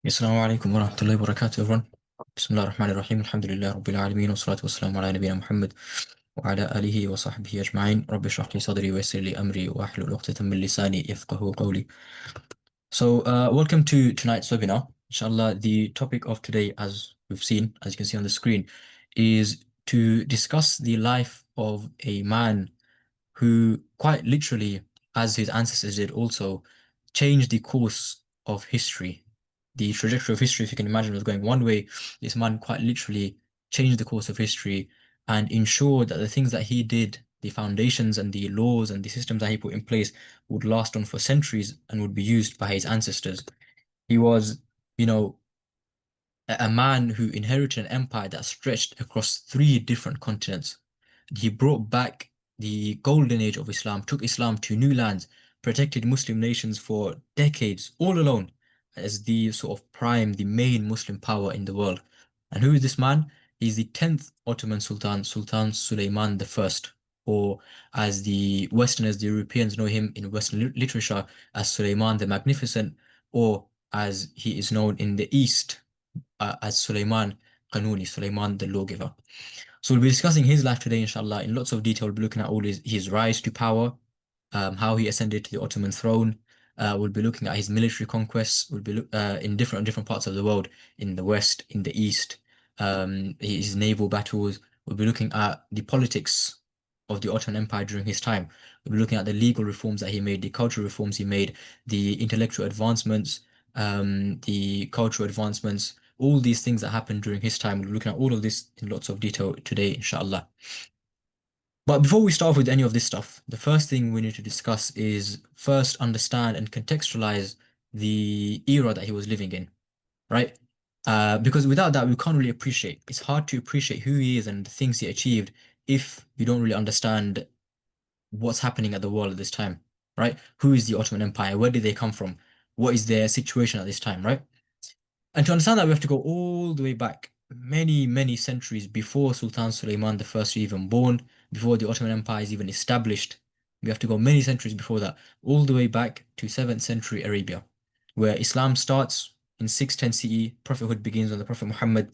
السلام عليكم ورحمة الله وبركاته everyone. بسم الله الرحمن الرحيم. الحمد لله رب العالمين والصلاة والسلام على نبينا محمد وعلى آله وصحبه أجمعين. رب اشرح لي صدري ويسر لي أمري واحلل عقدة من لساني يفقه قولي. Welcome to tonight's webinar. Inshallah, the topic of today, as we've seen, as you can see on the screen, is to discuss the life of a man who quite literally, as his ancestors did also, changed the course of history. The trajectory of history, if you can imagine, was going one way. This man quite literally changed the course of history and ensured that the things that he did, the foundations and the laws and the systems that he put in place, would last on for centuries and would be used by his ancestors. He was, you know, a man who inherited an empire that stretched across three different continents. He brought back the golden age of Islam, took Islam to new lands, protected Muslim nations for decades, all alone, as the sort of prime, the main Muslim power in the world. And who is this man? He's the 10th Ottoman Sultan, Sultan Suleiman I, or as the Westerners, the Europeans know him in Western literature as Suleiman the Magnificent, or as he is known in the East as Suleiman Kanuni, Suleiman the Lawgiver. So we'll be discussing his life today, inshallah, in lots of detail. We'll be looking at all his rise to power, how he ascended to the Ottoman throne. We'll be looking at his military conquests. We'll be in different parts of the world, in the West, in the East, his naval battles. We'll be looking at the politics of the Ottoman Empire during his time. We'll be looking at the legal reforms that he made, the cultural reforms he made, the intellectual advancements, the cultural advancements, all these things that happened during his time. We're looking at all of this in lots of detail today, inshallah. But before we start off with any of this stuff, the first thing we need to discuss is first understand and contextualize the era that he was living in, right? Because without that, we can't really appreciate. It's hard to appreciate who he is and the things he achieved if you don't really understand what's happening at the world at this time, right? Who is the Ottoman Empire? Where did they come from? What is their situation at this time, right? And to understand that, we have to go all the way back many, many centuries before Sultan Suleiman I was even born, before the Ottoman Empire is even established. We have to go many centuries before that, all the way back to 7th century Arabia, where Islam starts in 610 CE. Prophethood begins when the Prophet Muhammad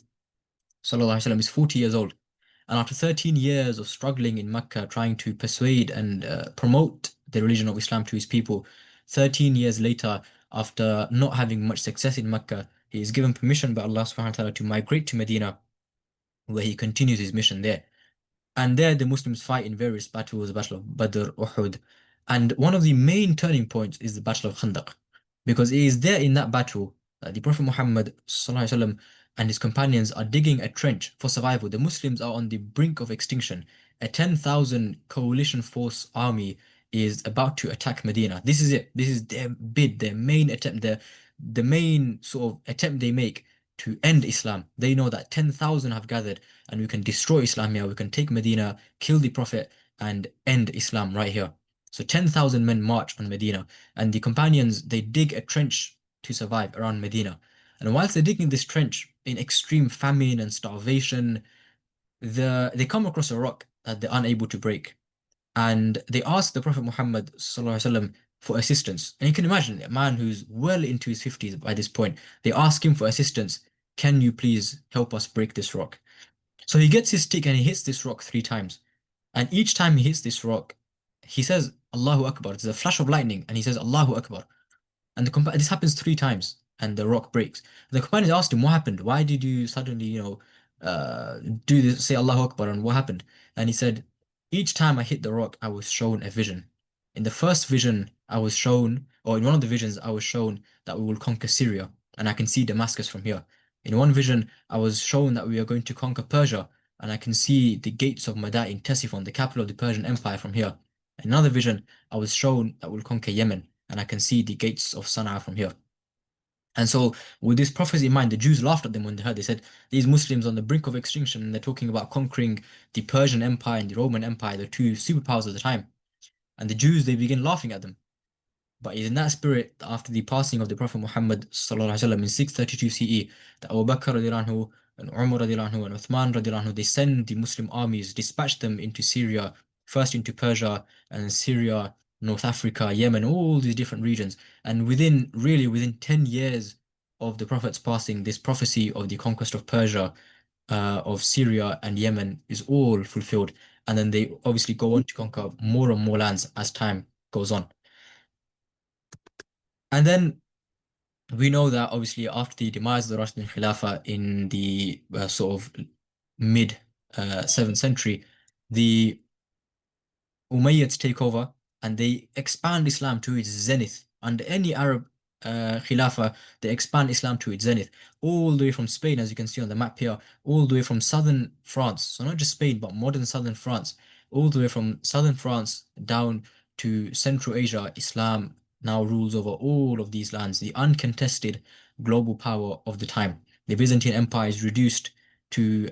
sallallahu alaihi wasallam is 40 years old. And after 13 years of struggling in Mecca, trying to persuade and promote the religion of Islam to his people, 13 years later, after not having much success in Mecca, he is given permission by Allah subhanahu wa ta'ala to migrate to Medina, where he continues his mission there. And there the Muslims fight in various battles, the Battle of Badr, Uhud. And one of the main turning points is the Battle of Khandaq. Because it is there in that battle that the Prophet Muhammad sallallahu alaihi wasallam and his companions are digging a trench for survival. The Muslims are on the brink of extinction. A 10,000 coalition force army is about to attack Medina. This is it. This is their bid, their main attempt, the main sort of attempt they make to end Islam. They know that 10,000 have gathered and we can destroy Islam here. We can take Medina, kill the Prophet, and end Islam right here. So 10,000 men march on Medina, and the companions, they dig a trench to survive around Medina. And whilst they're digging this trench in extreme famine and starvation, they come across a rock that they're unable to break. And they ask the Prophet Muhammad sallallahu alaihi wasallam for assistance. And you can imagine a man who's well into his 50s by this point. They ask him for assistance. Can you please help us break this rock? So he gets his stick and he hits this rock three times. And each time he hits this rock, he says Allahu Akbar. There's a flash of lightning and he says Allahu Akbar. And this happens three times and the rock breaks. And the companions asked him, what happened? Why did you suddenly, do this, say Allahu Akbar, and what happened? And he said, each time I hit the rock, I was shown a vision. In the first vision, I was shown, or in one of the visions, I was shown that we will conquer Syria, and I can see Damascus from here. In one vision, I was shown that we are going to conquer Persia, and I can see the gates of Madain, Ctesiphon, the capital of the Persian Empire, from here. In another vision, I was shown that we'll conquer Yemen, and I can see the gates of Sana'a from here. And so, with this prophecy in mind, the Jews laughed at them when they heard. They said, these Muslims on the brink of extinction, and they're talking about conquering the Persian Empire and the Roman Empire, the two superpowers of the time. And the Jews, they begin laughing at them. But it's in that spirit that after the passing of the Prophet Muhammad sallallahu alaihi wasallam in 632 CE, that Abu Bakr radiallahu anhu, and Umar radiallahu anhu, and Uthman radiallahu anhu, they send the Muslim armies, dispatch them into Syria, first into Persia, and Syria, North Africa, Yemen, all these different regions. And within 10 years of the Prophet's passing, this prophecy of the conquest of Persia, of Syria and Yemen is all fulfilled. And then they obviously go on to conquer more and more lands as time goes on. And then we know that obviously after the demise of the Rashidun Khilafah in the sort of mid 7th century, the Umayyads take over and they expand Islam to its zenith. Under any Arab Khilafah, they expand Islam to its zenith, all the way from Spain, as you can see on the map here, all the way from southern France. So not just Spain, but modern southern France, all the way from southern France down to Central Asia. Islam now rules over all of these lands, the uncontested global power of the time. The Byzantine Empire is reduced to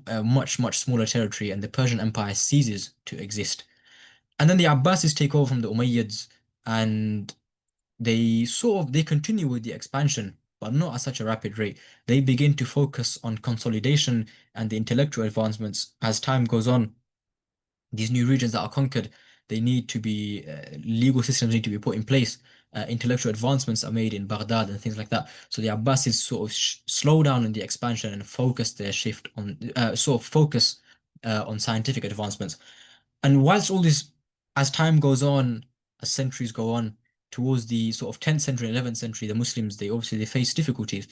a much, much smaller territory, and the Persian Empire ceases to exist. And then the Abbasids take over from the Umayyads, and they continue with the expansion, but not at such a rapid rate. They begin to focus on consolidation and the intellectual advancements as time goes on. These new regions that are conquered, they need to be legal systems need to be put in place. Intellectual advancements are made in Baghdad and things like that. So the Abbasids sort of slow down in the expansion and focus their shift on focus on scientific advancements. And whilst all this, as time goes on, as centuries go on, towards the sort of 10th century, 11th century, the Muslims, they face difficulties,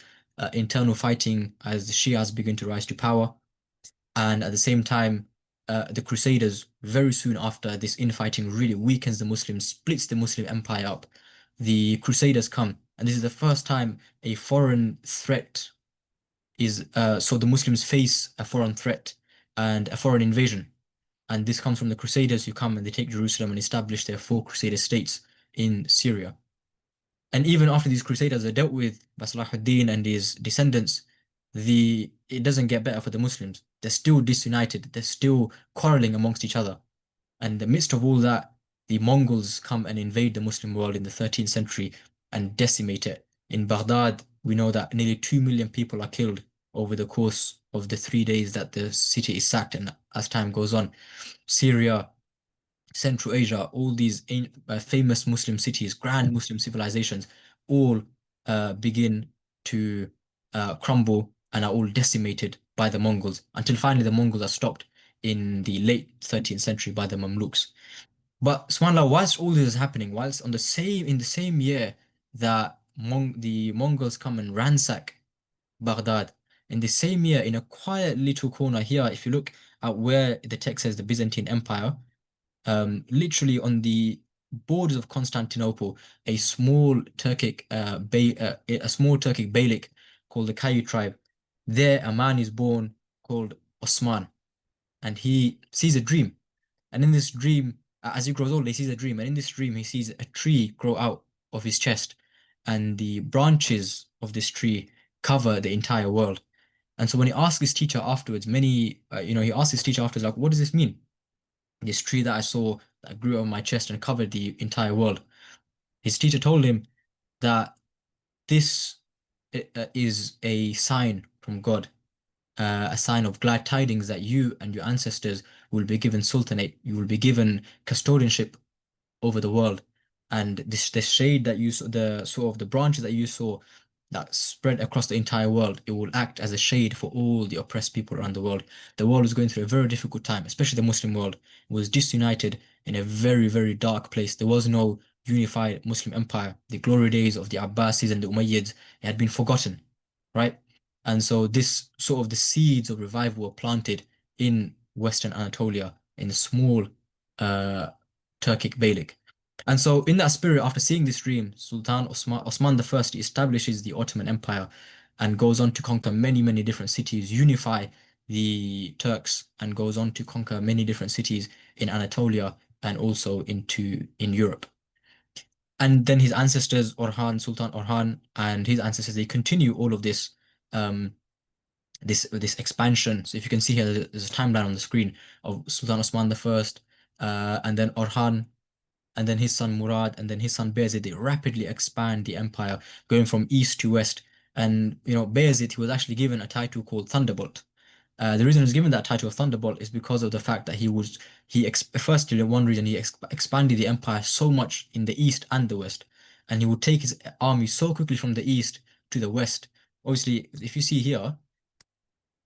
internal fighting as the Shias begin to rise to power. And at the same time, the Crusaders, very soon after this infighting really weakens the Muslims, splits the Muslim empire up. The Crusaders come, and this is the first time a foreign threat is, so the Muslims face a foreign threat and a foreign invasion. And this comes from the Crusaders who come and they take Jerusalem and establish their four Crusader states in Syria. And even after these Crusaders are dealt with by Salahuddin and his descendants, it doesn't get better for the Muslims. They're still disunited. They're still quarreling amongst each other. And in the midst of all that, the Mongols come and invade the Muslim world in the 13th century and decimate it. In Baghdad, we know that nearly 2 million people are killed over the course of the 3 days that the city is sacked, and as time goes on. Syria, Central Asia, all these famous Muslim cities, grand Muslim civilizations, all begin to crumble and are all decimated by the Mongols until finally the Mongols are stopped in the late 13th century by the Mamluks. But subhanAllah, whilst all this is happening, whilst in the same year that the Mongols come and ransack Baghdad, in the same year, in a quiet little corner here, if you look at where the text says the Byzantine Empire, literally on the borders of Constantinople, a small Turkic Beylik called the Kayu tribe. There, a man is born called Osman, and he sees a dream. And in this dream, as he grows old, he sees a dream, and in this dream, he sees a tree grow out of his chest, and the branches of this tree cover the entire world. And so when he asked his teacher afterwards, he asked his teacher afterwards, like, what does this mean? This tree that I saw that grew on my chest and covered the entire world. His teacher told him that this is a sign from God, a sign of glad tidings that you and your ancestors will be given sultanate, you will be given custodianship over the world. And the shade that you saw, the sort of the branches that you saw that spread across the entire world, it will act as a shade for all the oppressed people around the world. The world was going through a very difficult time, especially the Muslim world. It was disunited in a very, very dark place. There was no unified Muslim empire. The glory days of the Abbasids and the Umayyads, it had been forgotten, right? And so this sort of the seeds of revival were planted in Western Anatolia in a small Turkic Beylik. And so in that spirit, after seeing this dream, Sultan Osman I establishes the Ottoman Empire and goes on to conquer many, many different cities, unify the Turks, and goes on to conquer many different cities in Anatolia and also in Europe. And then his ancestors, Sultan Orhan, and his ancestors, they continue all of this this expansion. So if you can see here, there's a timeline on the screen of Sultan Osman I, and then Orhan, and then his son Murad, and then his son Bayezid. They rapidly expand the empire, going from east to west. And Bayezid, he was actually given a title called Thunderbolt. The reason he was given that title of Thunderbolt is because of the fact that firstly, one reason he expanded the empire so much in the east and the west, and he would take his army so quickly from the east to the west. Obviously, if you see here,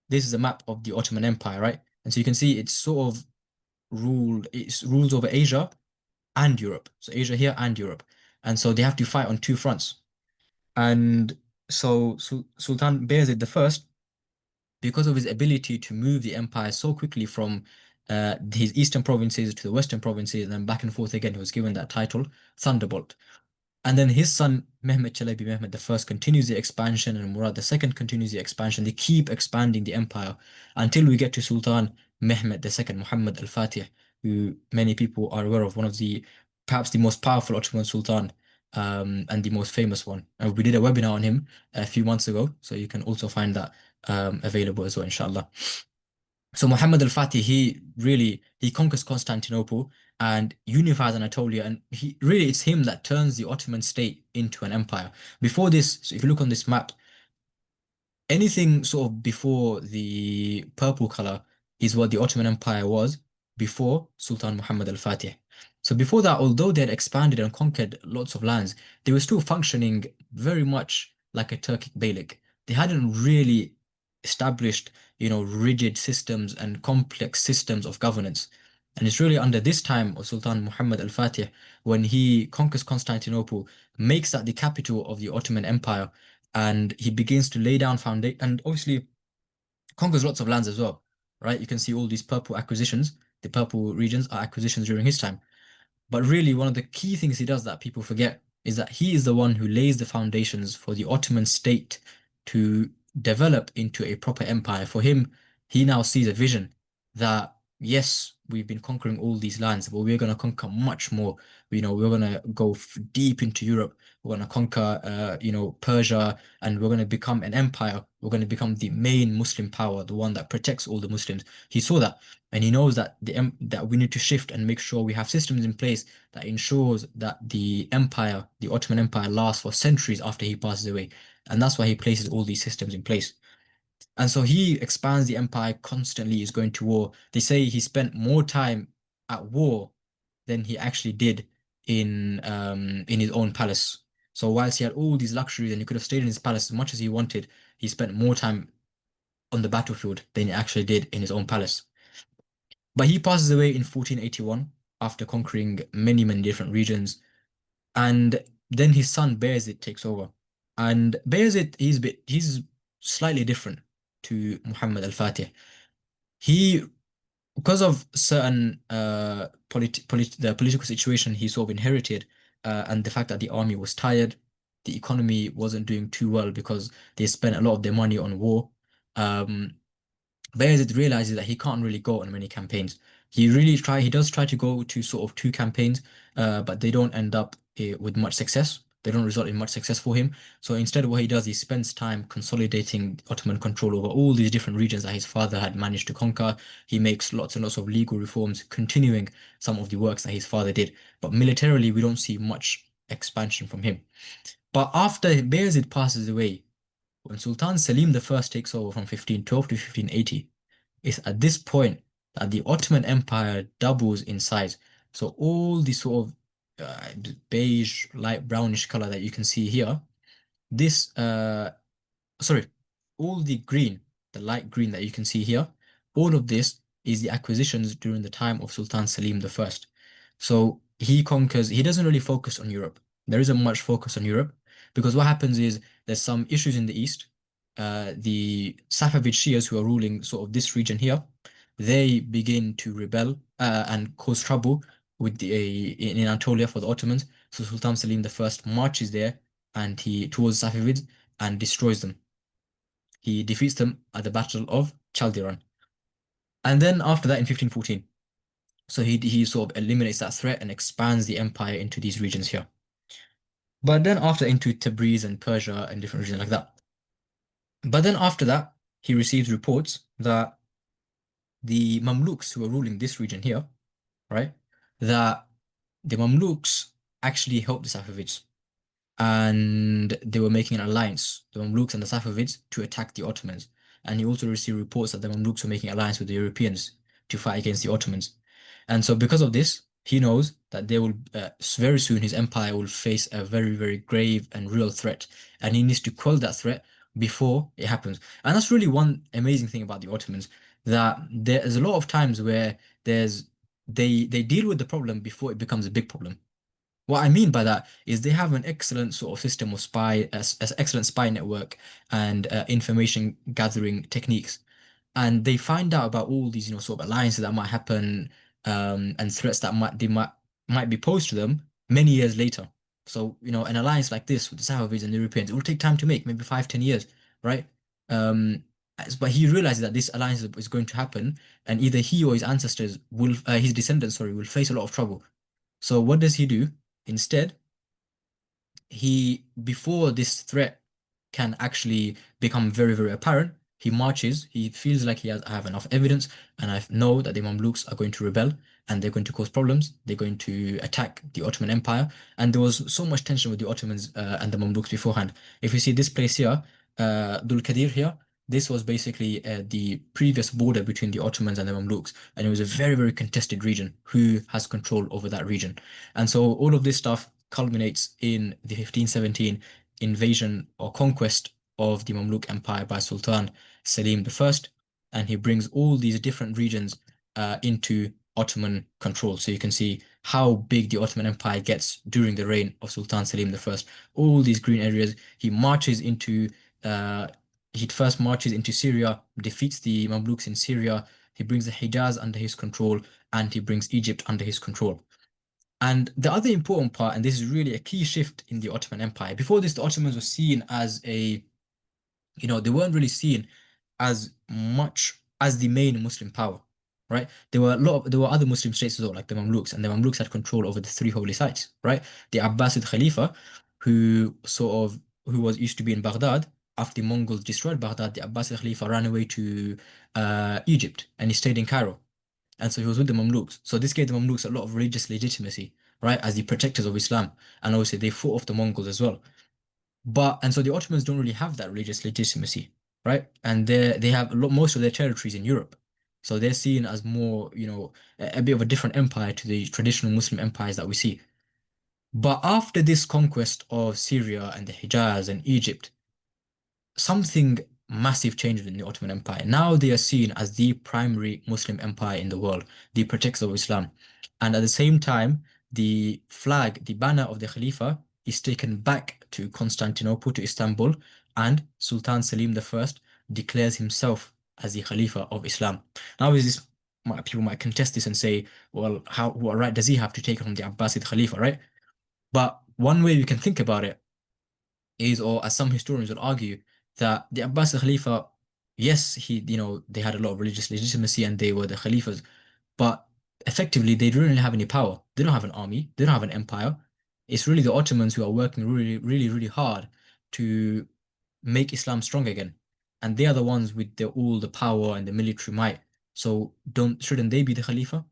this is a map of the Ottoman Empire, right? And so you can see it's sort of it rules over Asia and Europe. So Asia here and Europe. And so they have to fight on two fronts. And so Sultan Bayezid the First, because of his ability to move the empire so quickly from his eastern provinces to the western provinces and then back and forth again, he was given that title, Thunderbolt. And then his son, Mehmed Chalabi Mehmed the First, continues the expansion, and Murad the Second continues the expansion. They keep expanding the empire until we get to Sultan Mehmed the Second, Muhammad al-Fatih, who many people are aware of, one of the perhaps the most powerful Ottoman Sultan, and the most famous one. And we did a webinar on him a few months ago, so you can also find that available as well, inshallah. So Muhammad al-Fatih, he conquers Constantinople and unifies Anatolia, and it's him that turns the Ottoman state into an empire. Before this, so if you look on this map, anything sort of before the purple color is what the Ottoman Empire was before Sultan Muhammad al-Fatih. So before that, although they had expanded and conquered lots of lands, they were still functioning very much like a Turkic Beylik. They hadn't really established, rigid systems and complex systems of governance. And it's really under this time of Sultan Muhammad al-Fatih when he conquers Constantinople, makes that the capital of the Ottoman Empire, and he begins to lay down foundation and obviously conquers lots of lands as well, right? You can see all these purple acquisitions. The purple regions are acquisitions during his time. But really, one of the key things he does that people forget is that he is the one who lays the foundations for the Ottoman state to develop into a proper empire. For him, he now sees a vision that, yes, we've been conquering all these lands, but we're going to conquer much more. We're going to go deep into Europe. We're going to conquer, Persia, and we're going to become an empire. We're going to become the main Muslim power, the one that protects all the Muslims. He saw that, and he knows that that we need to shift and make sure we have systems in place that ensures that the empire, the Ottoman Empire, lasts for centuries after he passes away. And that's why he places all these systems in place. And so he expands the empire constantly, is going to war. They say he spent more time at war than he actually did in his own palace. So whilst he had all these luxuries and he could have stayed in his palace as much as he wanted, he spent more time on the battlefield than he actually did in his own palace. But he passes away in 1481 after conquering many, many different regions. And then his son Bayezid takes over. And Bayezid, he's slightly different to Muhammad al-Fatih. He, because of certain the political situation he sort of inherited, and the fact that the army was tired, the economy wasn't doing too well because they spent a lot of their money on war. Bayezid realizes that he can't really go on many campaigns. He does try to go to sort of two campaigns, but they don't end up with much success. They don't result in much success for him. So instead, what he does, he spends time consolidating Ottoman control over all these different regions that his father had managed to conquer. He makes lots and lots of legal reforms, continuing some of the works that his father did. But militarily, we don't see much expansion from him. But after Bayezid passes away, when Sultan Selim the First takes over from 1512 to 1580, it's at this point that the Ottoman Empire doubles in size. So all the sort of beige, light brownish color that you can see here, this, sorry, all the green, the light green that you can see here, all of this is the acquisitions during the time of Sultan Selim the First. So he doesn't really focus on Europe. There isn't much focus on Europe because what happens is there's some issues in the east. The Safavid Shias who are ruling sort of this region here, they begin to rebel and cause trouble with in Anatolia for the Ottomans. So Sultan Selim the First marches there and he towards Safavids and destroys them. He defeats them at the Battle of Chaldiran. And then after that in 1514, so he sort of eliminates that threat and expands the empire into these regions here. But then after into Tabriz and Persia and different regions like that. But then after that, he receives reports that the Mamluks who are ruling this region here, right, that the Mamluks actually helped the Safavids. And they were making an alliance, the Mamluks and the Safavids, to attack the Ottomans. And he also received reports that the Mamluks were making alliance with the Europeans to fight against the Ottomans. And so because of this, He knows that there will very soon his empire will face a very, very grave and real threat, and he needs to quell that threat before it happens. And that's really one amazing thing about the Ottomans, that there's a lot of times where there's they deal with the problem before it becomes a big problem. What I mean by that is they have an excellent sort of system of as excellent spy network and information gathering techniques, and they find out about all these, sort of alliances that might happen, and threats that might be posed to them many years later. So, an alliance like this with the Safavids and the Europeans, it will take time to make, maybe 5, 10 years, right? Um, but he realizes that this alliance is going to happen, and either he or his ancestors his descendants, sorry, will face a lot of trouble. So what does he do? Instead, before this threat can actually become very, very apparent, he marches. He feels like I have enough evidence, and I know that the Mamluks are going to rebel and they're going to cause problems. They're going to attack the Ottoman Empire. And there was so much tension with the Ottomans and the Mamluks beforehand. If you see this place here, Dul Qadir here, this was basically the previous border between the Ottomans and the Mamluks, and it was a very, very contested region. Who has control over that region? And so all of this stuff culminates in the 1517 invasion or conquest of the Mamluk Empire by Sultan Selim I, and he brings all these different regions into Ottoman control. So you can see how big the Ottoman Empire gets during the reign of Sultan Selim I. All these green areas. Uh, he first marches into Syria, defeats the Mamluks in Syria. He brings the Hijaz under his control, and he brings Egypt under his control. And the other important part, and this is really a key shift in the Ottoman Empire. Before this, the Ottomans were seen as they weren't really seen as much as the main Muslim power, right? There were other Muslim states as well, like the Mamluks, and the Mamluks had control over the three holy sites, right? The Abbasid Khalifa, who was used to be in Baghdad, after the Mongols destroyed Baghdad, the Abbasid Khalifa ran away to Egypt, and he stayed in Cairo. And so he was with the Mamluks. So this gave the Mamluks a lot of religious legitimacy, right, as the protectors of Islam. And obviously they fought off the Mongols as well. And so the Ottomans don't really have that religious legitimacy, right? And they have most of their territories in Europe. So they're seen as more, a bit of a different empire to the traditional Muslim empires that we see. But after this conquest of Syria and the Hijaz and Egypt, something massive changed in the Ottoman Empire. Now they are seen as the primary Muslim empire in the world, the protectors of Islam. And at the same time, the flag, the banner of the Khalifa is taken back to Constantinople, to Istanbul, and Sultan Selim I declares himself as the Khalifa of Islam. Now, people might contest this and say, well, what right does he have to take it from the Abbasid Khalifa, right? But one way we can think about it is, or as some historians will argue, that the Abbasid Khalifa, yes, they had a lot of religious legitimacy and they were the Khalifas, but effectively they don't really have any power. They don't have an army, they don't have an empire. It's really the Ottomans who are working really, really, really hard to make Islam strong again. And they are the ones with all the power and the military might. So shouldn't they be the Khalifa?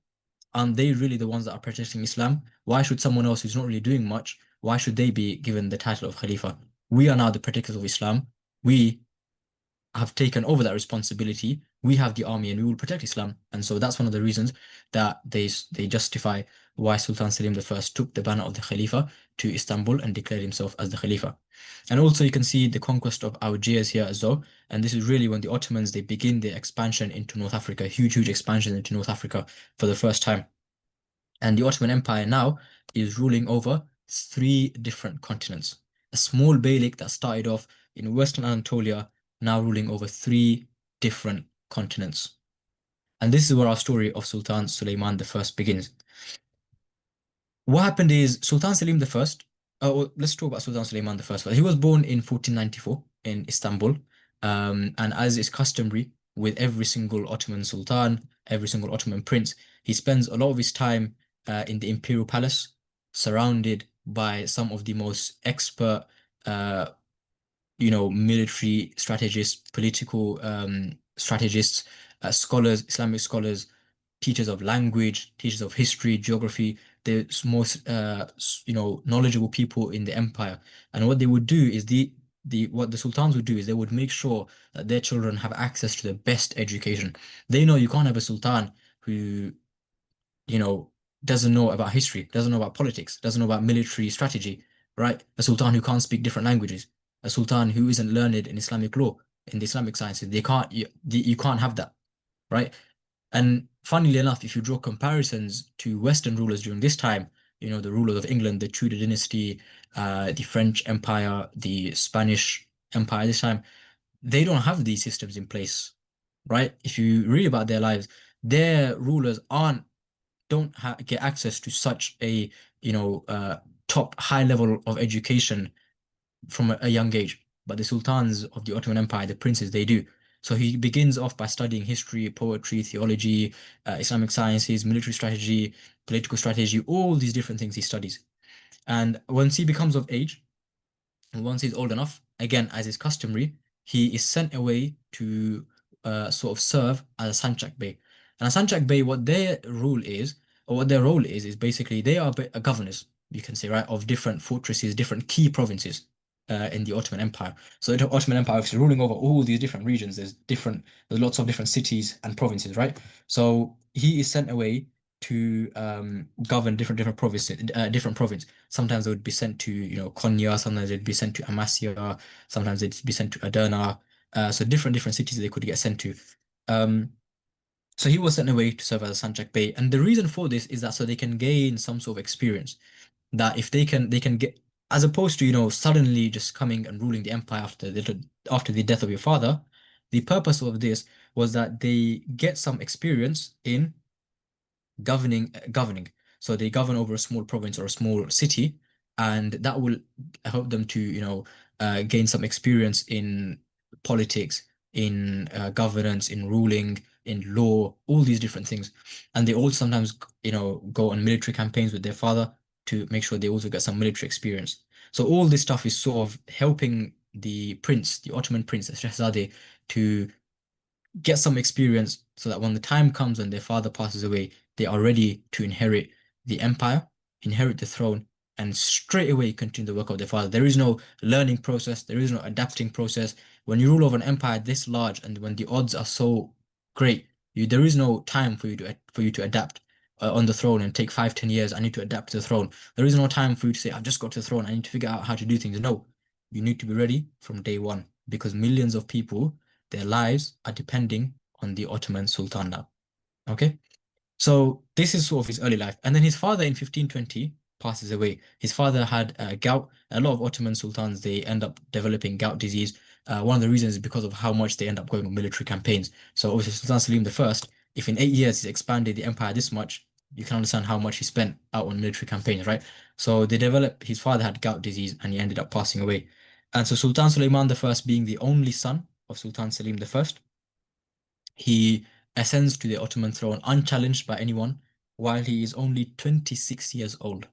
Aren't they really the ones that are protecting Islam? Why should someone else who's not really doing much, why should they be given the title of Khalifa? We are now the protectors of Islam. We have taken over that responsibility. We have the army and we will protect Islam. And so that's one of the reasons that they justify why Sultan Selim I took the banner of the Khalifa to Istanbul and declared himself as the Khalifa. And also you can see the conquest of Algiers here as well. And this is really when the Ottomans, they begin their expansion into North Africa, huge, huge expansion into North Africa for the first time. And the Ottoman Empire now is ruling over three different continents. A small beylik that started off in Western Anatolia, now ruling over three different continents. And this is where our story of Sultan Suleiman I begins. What happened is Sultan Selim I, let's talk about Sultan Suleiman I first. He was born in 1494 in Istanbul. And as is customary with every single Ottoman Sultan, every single Ottoman prince, he spends a lot of his time in the imperial palace, surrounded by some of the most expert, uh, military strategists, political strategists, scholars, Islamic scholars, teachers of language, teachers of history, geography, the most knowledgeable people in the empire. And what they would do is what the sultans would do is they would make sure that their children have access to the best education. They know you can't have a sultan who, you know, doesn't know about history, doesn't know about politics, doesn't know about military strategy, right? A sultan who can't speak different languages, a sultan who isn't learned in Islamic law, in the Islamic sciences. You can't have that, right? And funnily enough, if you draw comparisons to Western rulers during this time, the rulers of England, the Tudor dynasty, the French Empire, the Spanish Empire this time, they don't have these systems in place, right? If you read about their lives, their rulers aren't don't ha get access to such a top high level of education from a young age. But the sultans of the Ottoman Empire, the princes, they do. So he begins off by studying history, poetry, theology, Islamic sciences, military strategy, political strategy, all these different things he studies. And once he becomes of age, and once he's old enough, again, as is customary, he is sent away to sort of serve as a Sanchak Bey. And a Sanchak Bey, what their rule is, or what their role is basically they are governors, you can say, right, of different fortresses, different key provinces in the Ottoman Empire. So the Ottoman Empire is ruling over all these different regions. There's lots of different cities and provinces, right? So he is sent away to govern different provinces, different province. Sometimes they would be sent to, Konya, sometimes they'd be sent to Amasya, sometimes they'd be sent to Adana. So different cities they could get sent to. Um, so he was sent away to serve as a Sanchak Bey. And the reason for this is that so they can gain some sort of experience. That if they can get, as opposed to, suddenly just coming and ruling the empire after the death of your father, the purpose of this was that they get some experience in governing. So they govern over a small province or a small city, and that will help them to, gain some experience in politics, in governance, in ruling, in law, all these different things. And they also sometimes, go on military campaigns with their father to make sure they also get some military experience. So all this stuff is sort of helping the prince, the Ottoman prince, the Shahzadeh, to get some experience so that when the time comes and their father passes away, they are ready to inherit the empire, inherit the throne, and straight away continue the work of their father. There is no learning process, there is no adapting process. When you rule over an empire this large and when the odds are so great, there is no time for you to adapt on the throne and take 5, 10 years. I need to adapt to the throne. There is no time for you to say, I've just got to the throne. I need to figure out how to do things. No, you need to be ready from day one because millions of people, their lives are depending on the Ottoman Sultan now. Okay? So this is sort of his early life. And then his father in 1520 passes away. His father had gout. A lot of Ottoman sultans, they end up developing gout disease. One of the reasons is because of how much they end up going on military campaigns. So obviously Sultan Selim I, if in 8 years he's expanded the empire this much, you can understand how much he spent out on military campaigns, right? So his father had gout disease and he ended up passing away. And so Sultan Suleiman I, being the only son of Sultan Selim I, he ascends to the Ottoman throne unchallenged by anyone while he is only 26 years old.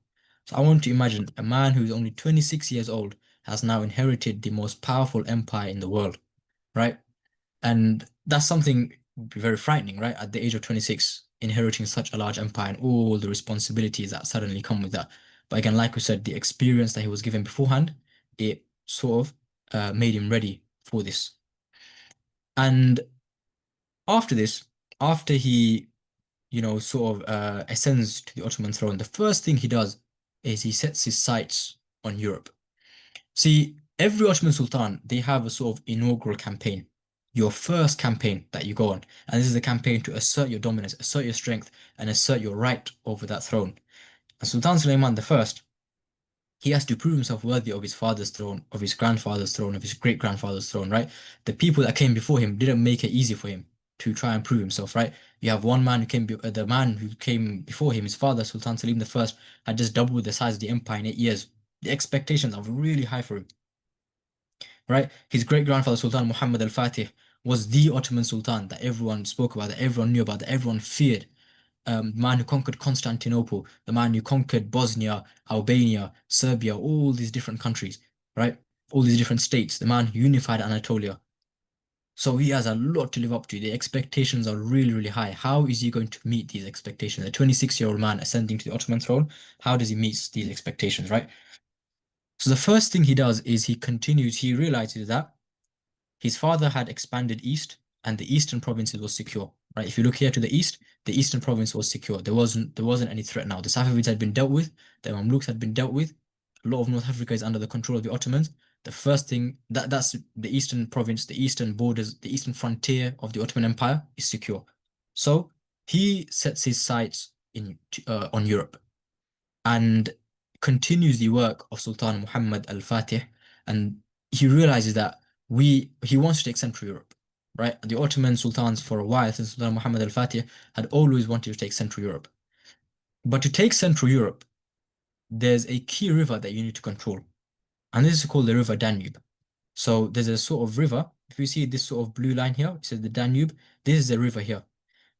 So I want to imagine a man who is only 26 years old has now inherited the most powerful empire in the world, right? And that's something would be very frightening, right? At the age of 26, inheriting such a large empire and all the responsibilities that suddenly come with that. But again, like we said, the experience that he was given beforehand, it sort of made him ready for this. And after this, after he, sort of ascends to the Ottoman throne, the first thing he does is he sets his sights on Europe. See, every Ottoman Sultan, they have a sort of inaugural campaign, your first campaign that you go on. And this is a campaign to assert your dominance, assert your strength, and assert your right over that throne. And Sultan Suleiman I, he has to prove himself worthy of his father's throne, of his grandfather's throne, of his great-grandfather's throne, right? The people that came before him didn't make it easy for him to try and prove himself, right? You have one man who the man who came before him, his father, Sultan Selim I, had just doubled the size of the empire in 8 years. The expectations are really high for him, right? His great-grandfather, Sultan Muhammad al-Fatih, was the Ottoman Sultan that everyone spoke about, that everyone knew about, that everyone feared. The man who conquered Constantinople, the man who conquered Bosnia, Albania, Serbia, all these different countries, right? All these different states, the man who unified Anatolia. So he has a lot to live up to. The expectations are really, really high. How is he going to meet these expectations? A 26-year-old man ascending to the Ottoman throne, how does he meet these expectations, right? So the first thing he does is he realizes that his father had expanded east and the eastern provinces was secure. Right? If you look here to the east, the eastern province was secure. There wasn't any threat now. The Safavids had been dealt with, the Mamluks had been dealt with. A lot of North Africa is under the control of the Ottomans. The first thing that's the eastern province, the eastern borders, the eastern frontier of the Ottoman Empire is secure. So he sets his sights on Europe and continues the work of Sultan Muhammad al-Fatih, and he realizes that he wants to take Central Europe, right? The Ottoman sultans for a while, since Sultan Muhammad al-Fatih had always wanted to take Central Europe. But to take Central Europe, there's a key river that you need to control, and this is called the River Danube. So there's a sort of river. If you see this sort of blue line here, it says the Danube. This is the river here,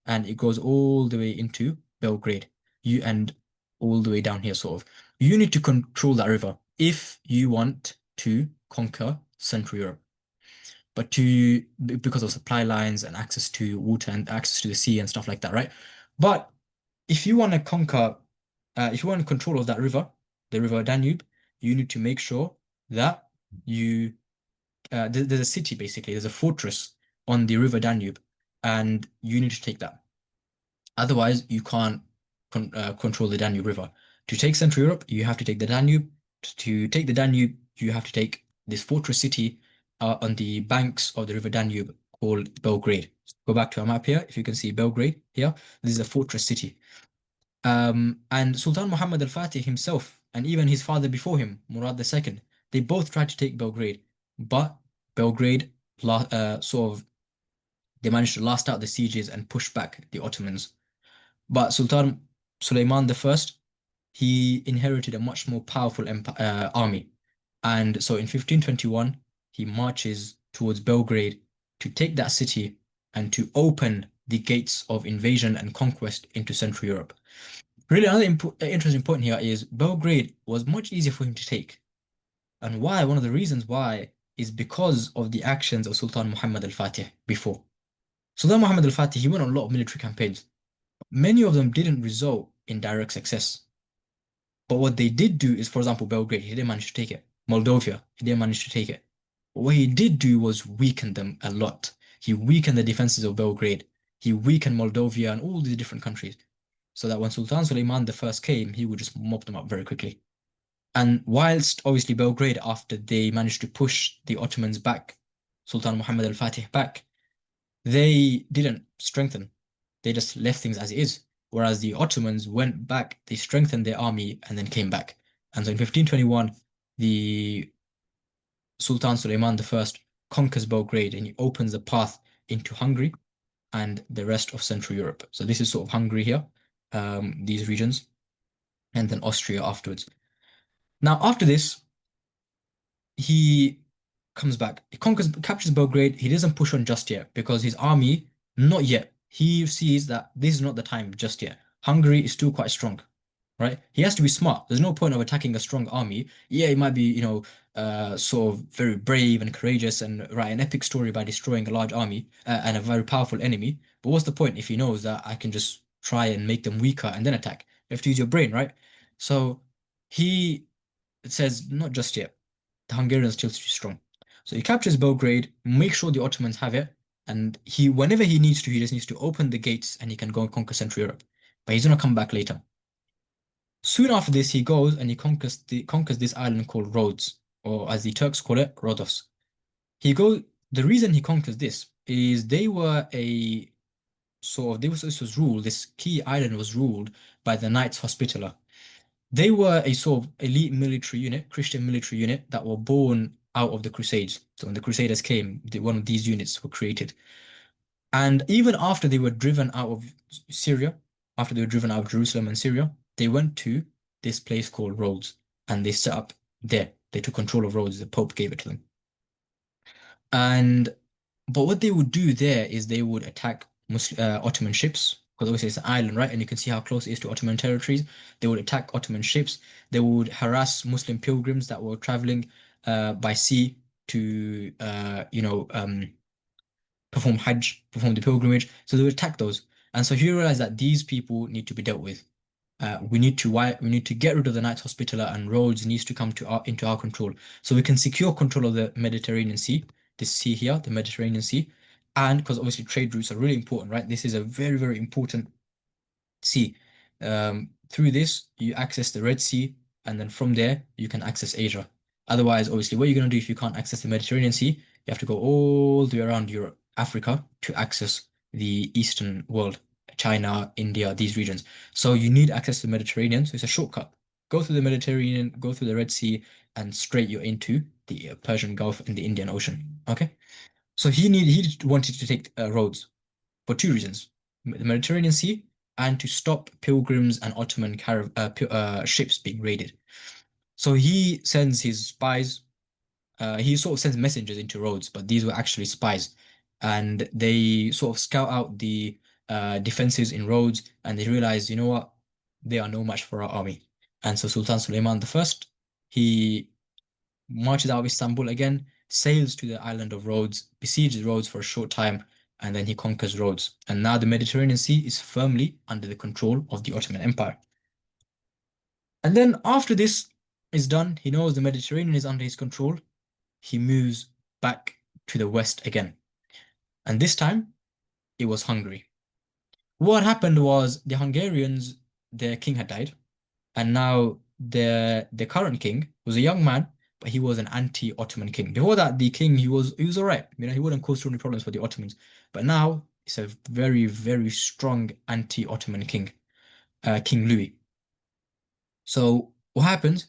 and it goes all the way into Belgrade. And all the way down here, sort of. You need to control that river if you want to conquer Central Europe. But because of supply lines and access to water and access to the sea and stuff like that, right? But if you want to if you want control of that river, the River Danube, you need to make sure that there's a city basically, there's a fortress on the River Danube, and you need to take that. Otherwise, you can't control the Danube River. To take Central Europe, you have to take the Danube. To take the Danube, you have to take this fortress city on the banks of the River Danube called Belgrade. Go back to our map here. If you can see Belgrade here, this is a fortress city. And Sultan Muhammad al-Fatih himself, and even his father before him, Murad II, they both tried to take Belgrade, but Belgrade they managed to last out the sieges and push back the Ottomans. But Sultan Suleiman I, he inherited a much more powerful army. And so in 1521, he marches towards Belgrade to take that city and to open the gates of invasion and conquest into Central Europe. Really, another interesting point here is Belgrade was much easier for him to take. And why? One of the reasons why is because of the actions of Sultan Muhammad al-Fatih before. Sultan Muhammad al-Fatih, he went on a lot of military campaigns. Many of them didn't result in direct success. But what they did do is, for example, Belgrade, he didn't manage to take it. Moldova, he didn't manage to take it. But what he did do was weaken them a lot. He weakened the defenses of Belgrade. He weakened Moldova and all these different countries. So that when Sultan Suleiman I came, he would just mop them up very quickly. And whilst obviously Belgrade, after they managed to push the Ottomans back, Sultan Muhammad al-Fatih back, they didn't strengthen. They just left things as it is. Whereas the Ottomans went back, they strengthened their army and then came back. And so in 1521, the Sultan Suleiman I conquers Belgrade and he opens the path into Hungary and the rest of Central Europe. So this is sort of Hungary here, these regions, and then Austria afterwards. Now, after this, he comes back. He captures Belgrade. He doesn't push on just yet because his army, not yet. He sees that this is not the time just yet. Hungary is still quite strong, right? He has to be smart. There's no point of attacking a strong army. Yeah, he might be, sort of very brave and courageous and write an epic story by destroying a large army and a very powerful enemy. But what's the point if he knows that I can just try and make them weaker and then attack? You have to use your brain, right? So he says, not just yet. The Hungarians are still too strong. So he captures Belgrade, makes sure the Ottomans have it, and whenever he needs to, he just needs to open the gates and he can go and conquer Central Europe. But he's gonna come back later. Soon after this, he goes and he conquers this island called Rhodes, or as the Turks call it, Rhodos. The reason he conquers this is this key island was ruled by the Knights Hospitaller. They were a sort of elite military unit, Christian military unit that were born out of the Crusades. So when the Crusaders came, one of these units were created. And even after they were driven out of Syria, after they were driven out of Jerusalem and Syria, they went to this place called Rhodes and they set up there. They took control of Rhodes. The Pope gave it to them. But what they would do there is they would attack Ottoman ships, because obviously it's an island, right? And you can see how close it is to Ottoman territories. They would attack Ottoman ships. They would harass Muslim pilgrims that were traveling by sea to, perform Hajj, perform the pilgrimage. So they would attack those. And so he realized that these people need to be dealt with. We need to get rid of the Knights Hospitaller, and Rhodes needs to come into our control, so we can secure control of the Mediterranean Sea, this sea here, the Mediterranean Sea, And because obviously trade routes are really important, right? This is a very, very important sea. Through this, you access the Red Sea, and then from there, you can access Asia. Otherwise, obviously, what you're going to do if you can't access the Mediterranean Sea, you have to go all the way around Europe, Africa to access the Eastern world, China, India, these regions. So you need access to the Mediterranean. So it's a shortcut. Go through the Mediterranean, go through the Red Sea, and straight you're into the Persian Gulf and the Indian Ocean. Okay. So he wanted to take Rhodes for two reasons: the Mediterranean Sea and to stop pilgrims and Ottoman ships being raided. So he sends his spies. He sort of sends messengers into Rhodes, but these were actually spies, and they sort of scout out the defenses in Rhodes, and they realize, you know what, they are no match for our army. And so Sultan Suleiman I, he marches out of Istanbul again, sails to the island of Rhodes, besieges Rhodes for a short time, and then he conquers Rhodes. And now the Mediterranean Sea is firmly under the control of the Ottoman Empire. And then after this is done, he knows the Mediterranean is under his control. He moves back to the west again. And this time it was Hungary. What happened was the Hungarians, their king had died, and now the current king was a young man, but he was an anti-Ottoman king. Before that, the king he was all right. You know, he wouldn't cause too many problems for the Ottomans. But now it's a very, very strong anti-Ottoman king, King Louis. So what happens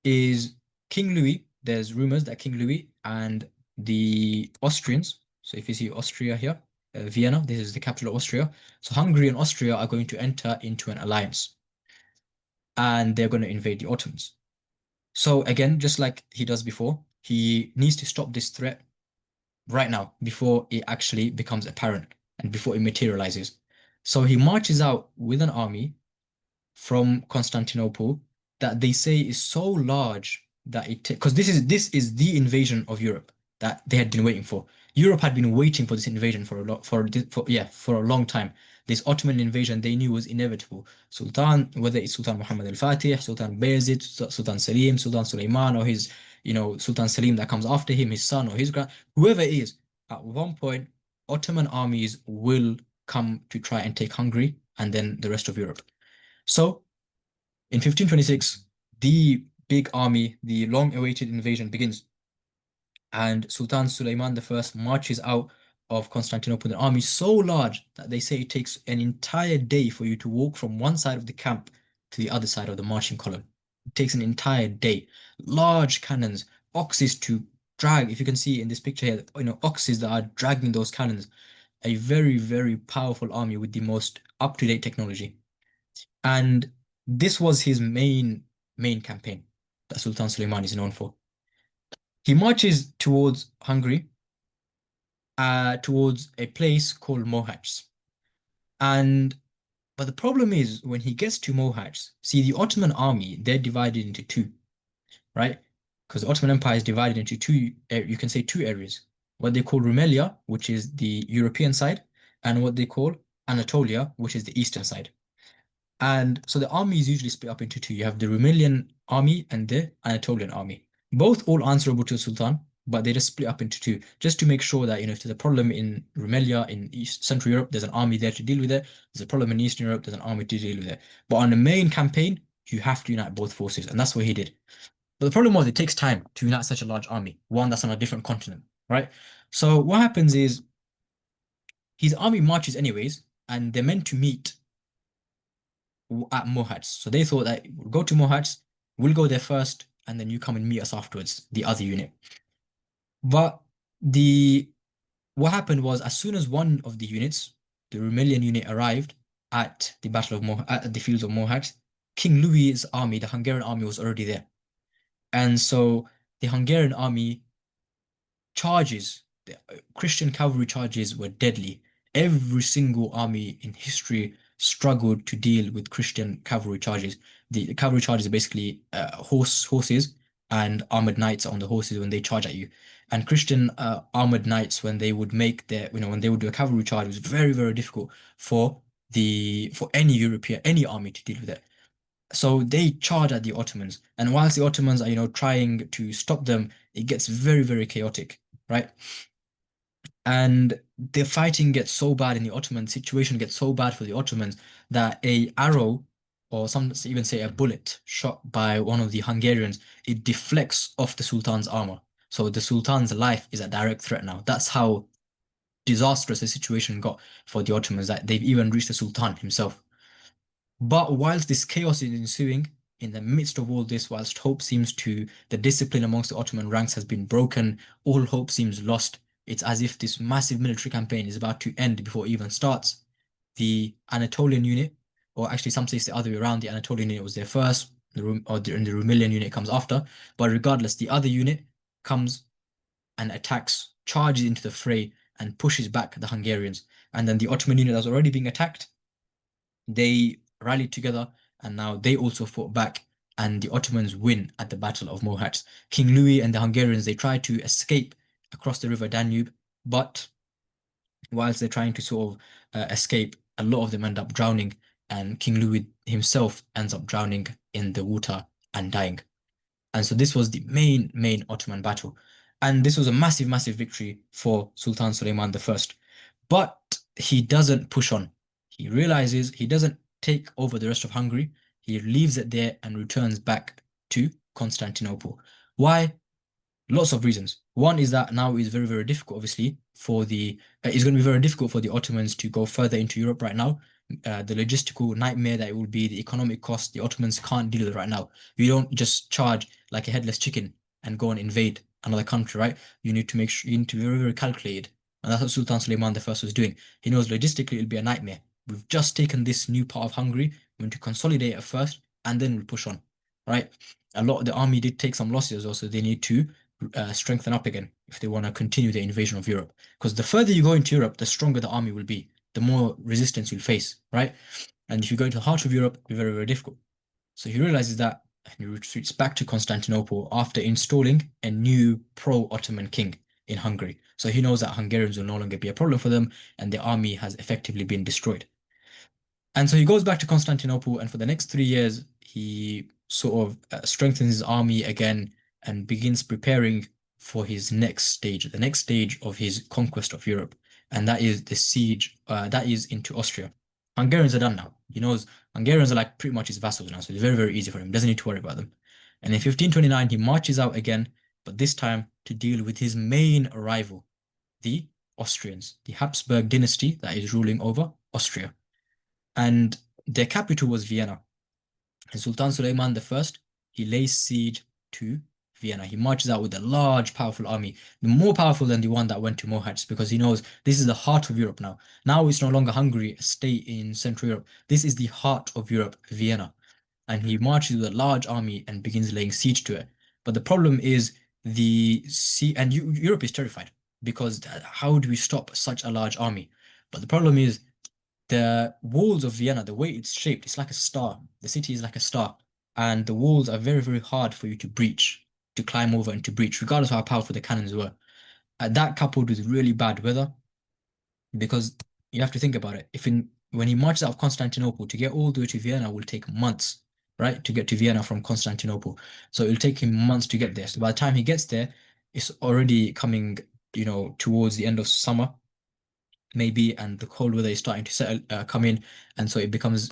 is King Louis, there's rumors that King Louis and the Austrians, so if you see Austria here, Vienna, this is the capital of Austria. So Hungary and Austria are going to enter into an alliance and they're going to invade the Ottomans. So again, just like he does before, he needs to stop this threat right now before it actually becomes apparent and before it materializes. So he marches out with an army from Constantinople that they say is so large that because this is the invasion of Europe that they had been waiting for. Europe had been waiting for this invasion for a lot for a long time. This Ottoman invasion they knew was inevitable. Sultan, whether it's Sultan Muhammad al-Fatih, Sultan Bayezid, Sultan Selim, Sultan Suleiman, or his, Sultan Selim that comes after him, his son or his grand, whoever it is, at one point, Ottoman armies will come to try and take Hungary and then the rest of Europe. So in 1526, the big army, the long-awaited invasion begins, and Sultan Suleiman I marches out of Constantinople with an army so large that they say it takes an entire day for you to walk from one side of the camp to the other side of the marching column. It takes an entire day. Large cannons, oxes to drag. If you can see in this picture here, oxes that are dragging those cannons. A very, very powerful army with the most up-to-date technology. And this was his main campaign that Sultan Suleiman is known for. He marches towards Hungary, towards a place called Mohács. And but the problem is when he gets to Mohács, see the Ottoman army, they're divided into two, right? Because the Ottoman Empire is divided into two, you can say two areas. What they call Rumelia, which is the European side, and what they call Anatolia, which is the eastern side. And so the army is usually split up into two. You have the Rumelian army and the Anatolian army. Both all answerable to the Sultan, but they just split up into two, just to make sure that, if there's a problem in Rumelia in East Central Europe, there's an army there to deal with it. There's a problem in Eastern Europe, there's an army to deal with it. But on the main campaign, you have to unite both forces, and that's what he did. But the problem was it takes time to unite such a large army, one that's on a different continent, right? So what happens is his army marches anyways, and they're meant to meet at Mohács. So they thought that we'll go to Mohács, we'll go there first, and then you come and meet us afterwards, the other unit. But the what happened was as soon as one of the units, the Rumelian unit, arrived at the Battle of at the fields of Mohács, King Louis's army, the Hungarian army, was already there. And so the Hungarian army charges, the Christian cavalry charges were deadly. Every single army in history struggled to deal with Christian cavalry charges. The cavalry charges are basically horses and armored knights on the horses when they charge at you. And Christian armored knights, when they would make their, when they would do a cavalry charge, it was very, very difficult for any European, any army to deal with it. So they charge at the Ottomans, and whilst the Ottomans are, trying to stop them, it gets very, very chaotic, right? And the fighting gets so bad in the Ottoman situation gets so bad for the Ottomans that a arrow, or some even say a bullet shot by one of the Hungarians, it deflects off the Sultan's armor. So the Sultan's life is a direct threat now. That's how disastrous the situation got for the Ottomans, that they've even reached the Sultan himself. But whilst this chaos is ensuing, in the midst of all this, whilst hope seems to, the discipline amongst the Ottoman ranks has been broken, all hope seems lost. It's as if this massive military campaign is about to end before it even starts. The Anatolian unit, or actually some say it's the other way around, the Anatolian unit was there first, and the Rumelian unit comes after. But regardless, the other unit comes and attacks, charges into the fray, and pushes back the Hungarians. And then the Ottoman unit that's already being attacked, they rallied together and now they also fought back, and the Ottomans win at the Battle of Mohács. King Louis and the Hungarians, they try to escape across the river Danube, but whilst they're trying to sort of escape, a lot of them end up drowning, and King Louis himself ends up drowning in the water and dying. And so this was the main Ottoman battle. And this was a massive, massive victory for Sultan Suleiman I. But he doesn't push on. He realizes he doesn't take over the rest of Hungary. He leaves it there and returns back to Constantinople. Why? Lots of reasons. One is that now it's very, very difficult, obviously, for it's going to be very difficult for the Ottomans to go further into Europe right now. The logistical nightmare that it will be, the economic cost, the Ottomans can't deal with right now. You don't just charge like a headless chicken and go and invade another country, right? You need to make sure, you need to be very, very calculated. And that's what Sultan Suleiman I was doing. He knows logistically it'll be a nightmare. We've just taken this new part of Hungary. We're going to consolidate it first, and then we'll push on, right? A lot of the army did take some losses also. They need to strengthen up again if they want to continue the invasion of Europe. Because the further you go into Europe, the stronger the army will be, the more resistance you'll face, right? And if you go into the heart of Europe, it'll be very, very difficult. So he realizes that, and he retreats back to Constantinople after installing a new pro-Ottoman king in Hungary. So he knows that Hungarians will no longer be a problem for them, and the army has effectively been destroyed. And so he goes back to Constantinople, and for the next 3 years, he sort of strengthens his army again and begins preparing for his next stage, the next stage of his conquest of Europe. And that is the siege, that is into Austria. Hungarians are done now. He knows Hungarians are like pretty much his vassals now, so it's very, very easy for him. Doesn't need to worry about them. And in 1529, he marches out again, but this time to deal with his main rival, the Austrians, the Habsburg dynasty that is ruling over Austria. And their capital was Vienna. And Sultan Suleiman I, he lays siege to Vienna. He marches out with a large, powerful army, more powerful than the one that went to Mohács, because he knows this is the heart of Europe now. Now it's no longer Hungary, a state in Central Europe. This is the heart of Europe, Vienna. And he marches with a large army and begins laying siege to it. But the problem is Europe is terrified, because how do we stop such a large army? But the problem is the walls of Vienna, the way it's shaped, it's like a star. The city is like a star, and the walls are very, very hard for you to breach, to climb over and to breach, regardless of how powerful the cannons were. That coupled with really bad weather, because you have to think about it. When he marches out of Constantinople, to get all the way to Vienna will take months, right? To get to Vienna from Constantinople. So it'll take him months to get there. So by the time he gets there, it's already coming, towards the end of summer, maybe, and the cold weather is starting to come in, and so it becomes,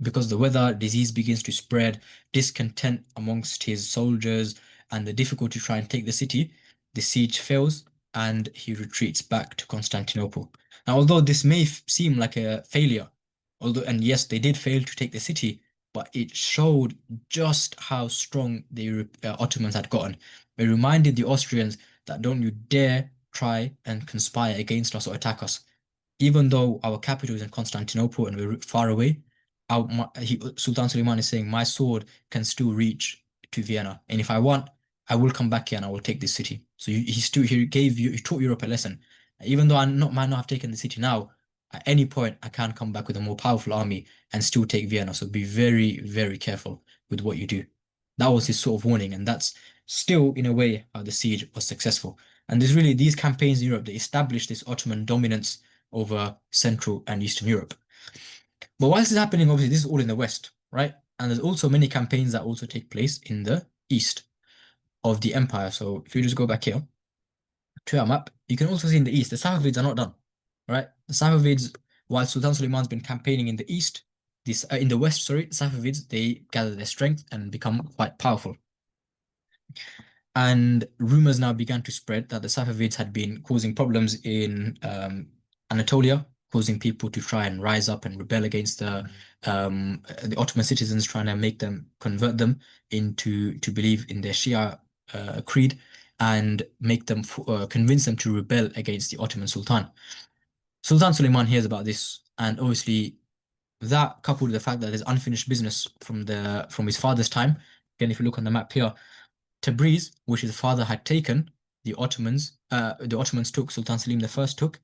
because the weather, disease begins to spread, discontent amongst his soldiers, and the difficulty to try and take the city. The siege fails, and he retreats back to Constantinople. Now, although this may seem like a failure, and yes, they did fail to take the city, but it showed just how strong the Ottomans had gotten. It reminded the Austrians that don't you dare try and conspire against us or attack us. Even though our capital is in Constantinople and we're far away, Sultan Suleiman is saying, my sword can still reach to Vienna. And if I want, I will come back here and I will take this city. So he taught Europe a lesson. Even though might not have taken the city now, at any point I can come back with a more powerful army and still take Vienna. So be very, very careful with what you do. That was his sort of warning, and that's still, in a way, how the siege was successful. And there's really these campaigns in Europe that established this Ottoman dominance over Central and Eastern Europe. But whilst it's happening, obviously, this is all in the West, right? And there's also many campaigns that also take place in the East of the empire. So if you just go back here, to our map, you can also see in the east, the Safavids are not done, right? The Safavids, while Sultan Suleiman's been campaigning in the east, in the west, sorry, the Safavids, they gather their strength and become quite powerful. And rumors now began to spread that the Safavids had been causing problems in Anatolia, causing people to try and rise up and rebel against the Ottoman citizens, trying to make them convert them into to believe in their Shia creed and make them convince them to rebel against the Ottoman Sultan. Sultan Suleiman hears about this, and obviously that coupled with the fact that there's unfinished business from his father's time. Again, if you look on the map here, Tabriz, which his father had taken, the Ottomans took, Sultan Selim the First took,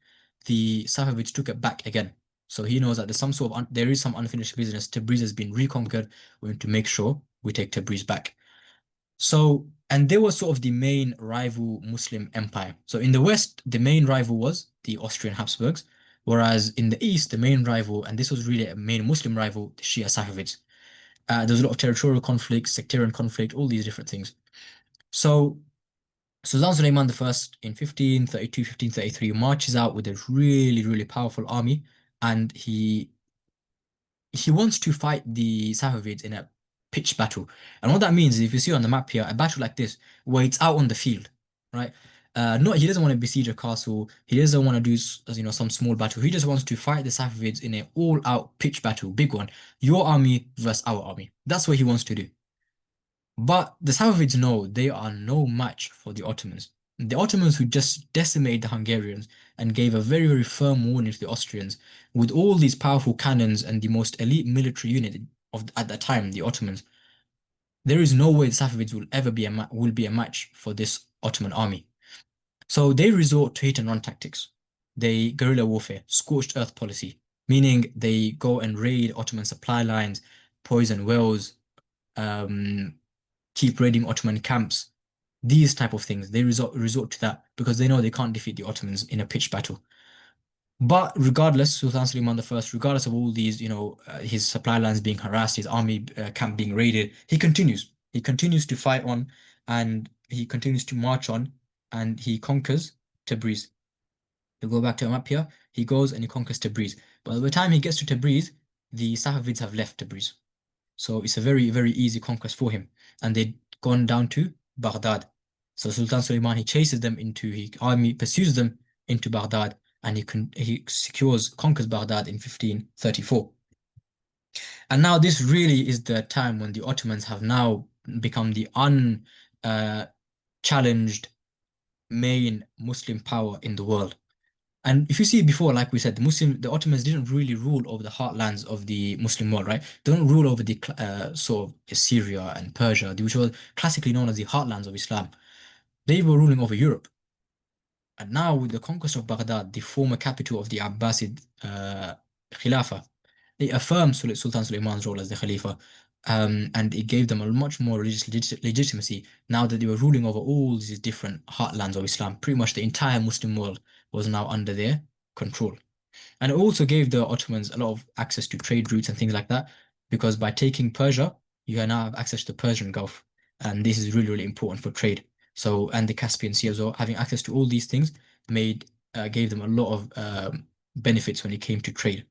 the Safavids took it back again. So he knows that there's some sort of there is some unfinished business. Tabriz has been reconquered. We need to make sure we take Tabriz back. So, and they were sort of the main rival Muslim empire. So in the west, the main rival was the Austrian Habsburgs, whereas in the east, the main rival, and this was really a main Muslim rival, the Shia Safavids. There was a lot of territorial conflict, sectarian conflict, all these different things. So Sultan Suleiman I in 1532, 1533 marches out with a really, really powerful army, and he wants to fight the Safavids in a pitched battle. And what that means is, if you see on the map here, a battle like this, where it's out on the field, right? Not He doesn't want to besiege a castle. He doesn't want to do some small battle. He just wants to fight the Safavids in an all-out pitch battle, big one. Your army versus our army. That's what he wants to do. But the Safavids know they are no match for the Ottomans. The Ottomans, who just decimated the Hungarians and gave a very, very firm warning to the Austrians, with all these powerful cannons and the most elite military unit at that time, the Ottomans, there is no way the Safavids will ever be a match for this Ottoman army. So they resort to hit and run tactics. They guerrilla warfare, scorched earth policy, meaning they go and raid Ottoman supply lines, poison wells, keep raiding Ottoman camps, these type of things. They resort to that because they know they can't defeat the Ottomans in a pitched battle. But regardless, Sultan Suleiman I, regardless of all these, his supply lines being harassed, his army camp being raided, he continues. He continues to fight on, and he continues to march on, and he conquers Tabriz. You go back to a map here, he goes and he conquers Tabriz. But by the time he gets to Tabriz, the Safavids have left Tabriz. So it's a very, very easy conquest for him. And they'd gone down to Baghdad. So Sultan Suleiman, his army pursues them into Baghdad, and he conquers Baghdad in 1534. And now this really is the time when the Ottomans have now become the unchallenged main Muslim power in the world. And if you see before, like we said, the Ottomans didn't really rule over the heartlands of the Muslim world, right? They don't rule over the sort of Syria and Persia, which were classically known as the heartlands of Islam. They were ruling over Europe. And now with the conquest of Baghdad, the former capital of the Abbasid Khilafah, they affirmed Sultan Suleiman's role as the Khalifa, and it gave them a much more religious legitimacy now that they were ruling over all these different heartlands of Islam. Pretty much the entire Muslim world was now under their control. And it also gave the Ottomans a lot of access to trade routes and things like that, because by taking Persia, you now have access to the Persian Gulf. And this is really, really important for trade. So, and the Caspian Sea as well, having access to all these things gave them a lot of benefits when it came to trade.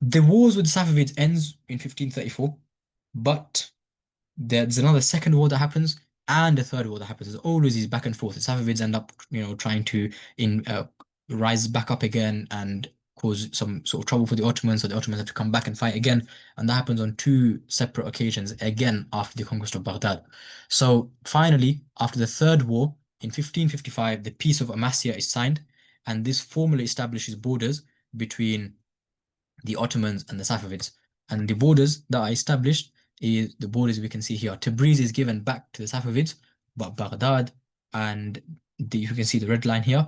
The wars with the Safavids ends in 1534, but there's another second war that happens and a third war that happens. There's always these back and forth. The Safavids end up, trying to rise back up again and cause some sort of trouble for the Ottomans, so the Ottomans have to come back and fight again. And that happens on two separate occasions, again after the conquest of Baghdad. So finally, after the third war, in 1555, the Peace of Amasya is signed, and this formally establishes borders between the Ottomans and the Safavids. And the borders that are established is the borders we can see here. Tabriz is given back to the Safavids, but Baghdad and you can see the red line here,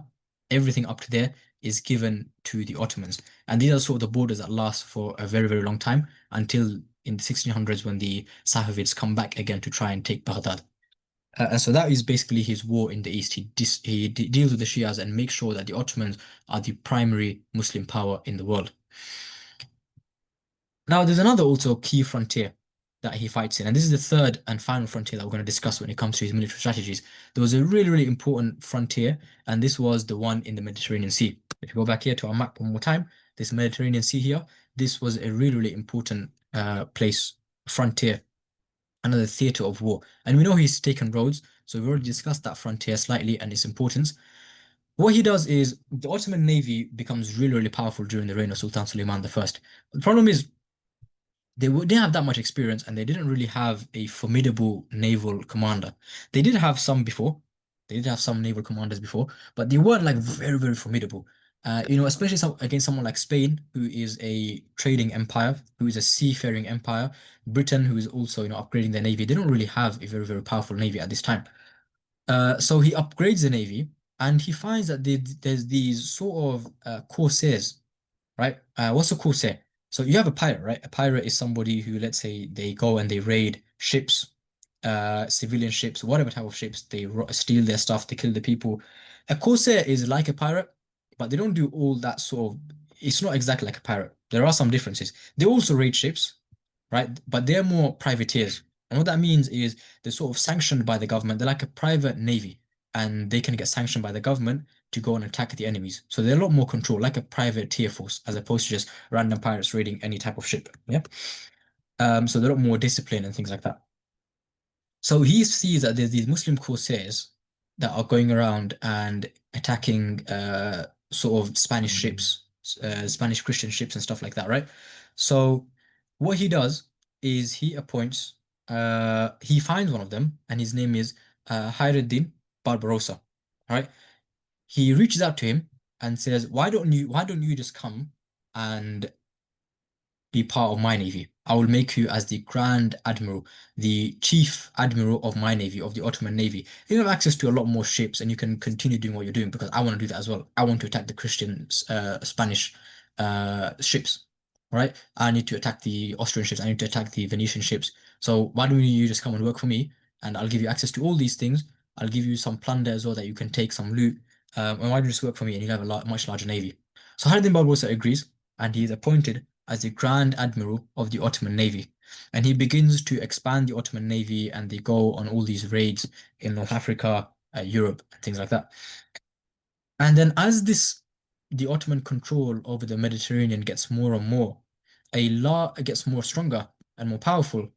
everything up to there is given to the Ottomans. And these are sort of the borders that last for a very, very long time until in the 1600s when the Safavids come back again to try and take Baghdad. And so that is basically his war in the East. He deals with the Shias and makes sure that the Ottomans are the primary Muslim power in the world. Now, there's another also key frontier that he fights in. And this is the third and final frontier that we're going to discuss when it comes to his military strategies. There was a really, really important frontier, and this was the one in the Mediterranean Sea. If you go back here to our map one more time, this Mediterranean Sea here, this was a really, really important place, frontier, another theater of war. And we know he's taken Rhodes, so we've already discussed that frontier slightly and its importance. What he does is the Ottoman navy becomes really, really powerful during the reign of Sultan Suleiman I. The problem is didn't have that much experience and they didn't really have a formidable naval commander. They did have some before. They did have some naval commanders before, but they weren't like very, very formidable. Especially against someone like Spain, who is a trading empire, who is a seafaring empire. Britain, who is also, upgrading their navy. They don't really have a very, very powerful navy at this time. So he upgrades the navy and he finds that there's these sort of corsairs, right? What's a corsair? So you have a pirate, right? A pirate is somebody who, let's say, they go and they raid ships, civilian ships, whatever type of ships. They steal their stuff, they kill the people. A corsair is like a pirate, but they don't do all that sort of. It's not exactly like a pirate. There are some differences. They also raid ships, right? But they're more privateers. And what that means is they're sort of sanctioned by the government. They're like a private navy, and they can get sanctioned by the government to go and attack the enemies. So they're a lot more control, like a privateer force, as opposed to just random pirates raiding any type of ship. Yeah. So they're a lot more disciplined and things like that. So he sees that there's these Muslim corsairs that are going around and attacking sort of Spanish ships, Spanish Christian ships and stuff like that, right? So what he does is he finds one of them and his name is Khairuddin Barbarossa, right? He reaches out to him and says, why don't you just come and be part of my navy? I will make you as the Grand Admiral, the Chief Admiral of my navy, of the Ottoman Navy. You have access to a lot more ships and you can continue doing what you're doing because I want to do that as well. I want to attack the Christian Spanish ships, right? I need to attack the Austrian ships. I need to attack the Venetian ships. So why don't you just come and work for me and I'll give you access to all these things. I'll give you some plunder as well that you can take, some loot. And why don't you just work for me and you'll have a much larger navy? So Khaledin Barbarossa agrees and he is appointed as the Grand Admiral of the Ottoman Navy. And he begins to expand the Ottoman Navy and they go on all these raids in North Africa, Europe, and things like that. And then as the Ottoman control over the Mediterranean gets more and more, it gets more stronger and more powerful.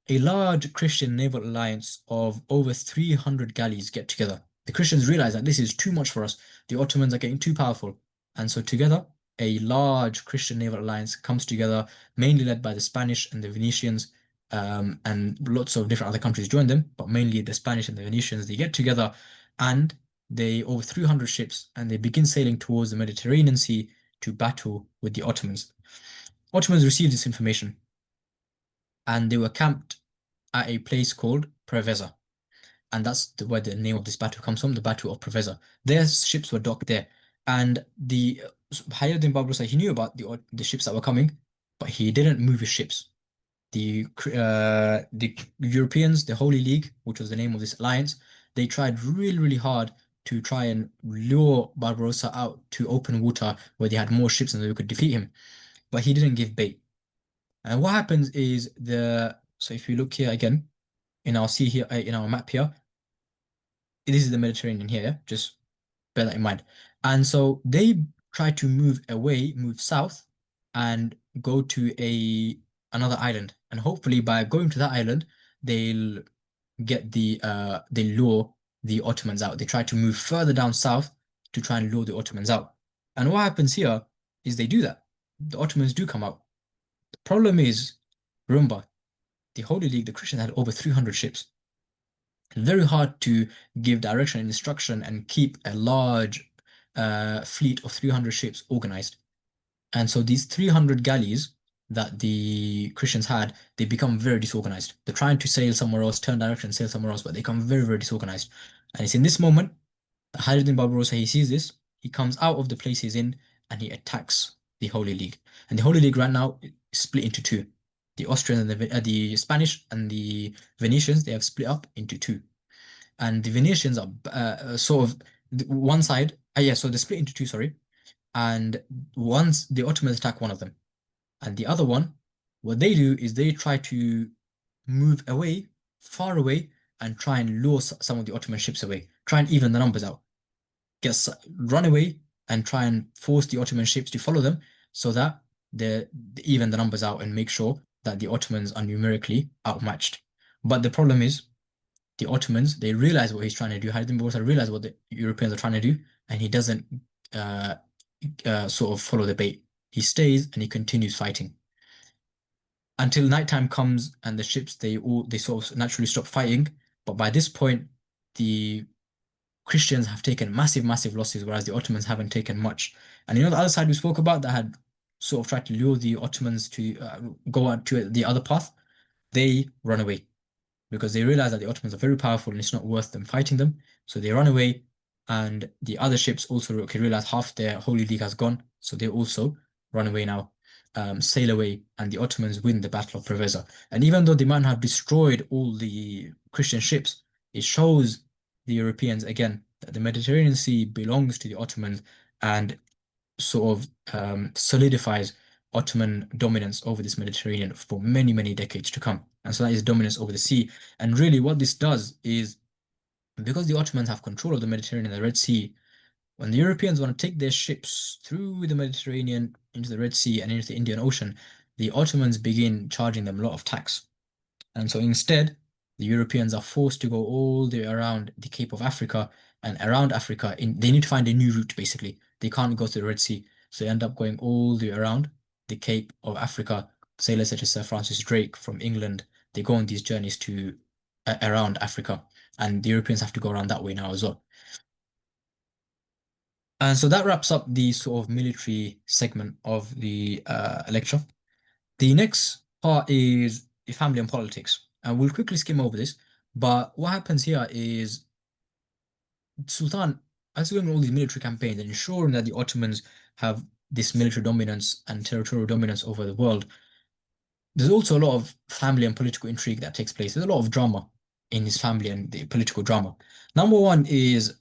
A large Christian naval alliance of over 300 galleys get together. The Christians realize that this is too much for us. The Ottomans are getting too powerful. And so together, a large Christian naval alliance comes together, mainly led by the Spanish and the Venetians, and lots of different other countries join them, but mainly the Spanish and the Venetians, they get together and they over 300 ships and they begin sailing towards the Mediterranean Sea to battle with the Ottomans. Ottomans received this information and they were camped at a place called Preveza. And that's where the name of this battle comes from, the Battle of Preveza. Their ships were docked there. And the Khairuddin Barbarossa, he knew about the ships that were coming, but he didn't move his ships. The Europeans, the Holy League, which was the name of this alliance, they tried really, really hard to try and lure Barbarossa out to open water where they had more ships and they could defeat him. But he didn't give bait. And what happens is so if you look here again, in our sea here, in our map here, this is the Mediterranean here, just bear that in mind. And so they try to move south and go to another island. And hopefully by going to that island, they'll they lure the Ottomans out. They try to move further down south to try and lure the Ottomans out. And what happens here is they do that. The Ottomans do come out. The problem is, remember, the Holy League, the Christians had over 300 ships. Very hard to give direction and instruction and keep a large fleet of 300 ships organized. And so these 300 galleys that the Christians had, they become very disorganized. They're trying to sail somewhere else, turn direction, sail somewhere else, but they become very, very disorganized. And it's in this moment that Khairuddin Barbarossa, he sees this, he comes out of the place he's in, and he attacks the Holy League. And the Holy League right now is split into two. The Austrians and the Spanish and the Venetians, they have split up into two. And the Venetians are sort of one side. So they split into two, sorry. And once the Ottomans attack one of them, and the other one, what they do is they try to move away, far away, and try and lure some of the Ottoman ships away. Try and even the numbers out. Run away and try and force the Ottoman ships to follow them so that they even the numbers out and make sure that the Ottomans are numerically outmatched. But the problem is the Ottomans, they realize what he's trying to do. Haridin Barbusa realize what the Europeans are trying to do, and he doesn't uh, sort of follow the bait. He stays and he continues fighting until nighttime comes and the ships they sort of naturally stop fighting. But by this point, the Christians have taken massive, massive losses, whereas the Ottomans haven't taken much. And the other side we spoke about that had sort of tried to lure the Ottomans to go on to the other path, they run away because they realize that the Ottomans are very powerful and it's not worth them fighting them. So they run away, and the other ships also realize half their Holy League has gone, so they also run away now, sail away, and the Ottomans win the Battle of Preveza. And even though they might have destroyed all the Christian ships, it shows the Europeans again that the Mediterranean Sea belongs to the Ottomans and sort of solidifies Ottoman dominance over this Mediterranean for many, many decades to come. And so that is dominance over the sea. And really, what this does is because the Ottomans have control of the Mediterranean and the Red Sea, when the Europeans want to take their ships through the Mediterranean into the Red Sea and into the Indian Ocean, the Ottomans begin charging them a lot of tax. And so instead, the Europeans are forced to go all the way around the Cape of Africa and around Africa. They need to find a new route, basically. They can't go to the Red Sea. So they end up going all the way around the Cape of Africa. Sailors such as Sir Francis Drake from England, they go on these journeys to around Africa. And the Europeans have to go around that way now as well. And so that wraps up the sort of military segment of the lecture. The next part is the family and politics. And we'll quickly skim over this. But what happens here is Sultan, as going on all these military campaigns and ensuring that the Ottomans have this military dominance and territorial dominance over the world, there's also a lot of family and political intrigue that takes place. There's a lot of drama in his family and the political drama. Number one is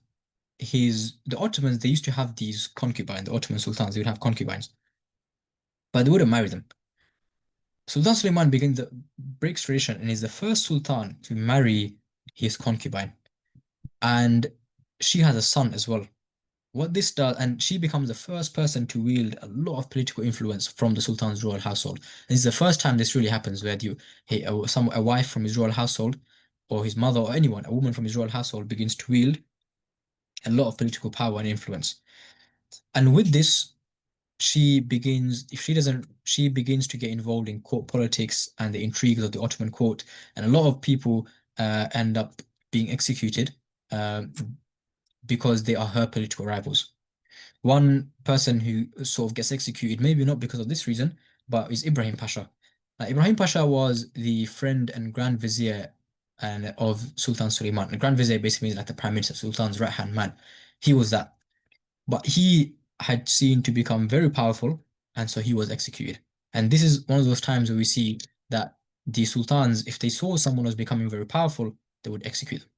the Ottomans, they used to have these concubines, the Ottoman sultans, they would have concubines, but they wouldn't marry them. Sultan Suleiman breaks tradition and is the first sultan to marry his concubine. And she has a son as well. What this does, and she becomes the first person to wield a lot of political influence from the sultan's royal household. This is the first time this really happens, where a wife from his royal household, or his mother, or anyone, a woman from his royal household, begins to wield a lot of political power and influence. And with this, she begins to get involved in court politics and the intrigues of the Ottoman court, and a lot of people end up being executed uh, because they are her political rivals. One person who sort of gets executed, maybe not because of this reason, but is Ibrahim Pasha. Ibrahim Pasha was the friend and Grand Vizier of Sultan Suleiman. The Grand Vizier basically means like the Prime Minister, Sultan's right-hand man. He was that. But he had seen to become very powerful, and so he was executed. And this is one of those times where we see that the sultans, if they saw someone was becoming very powerful, they would execute them.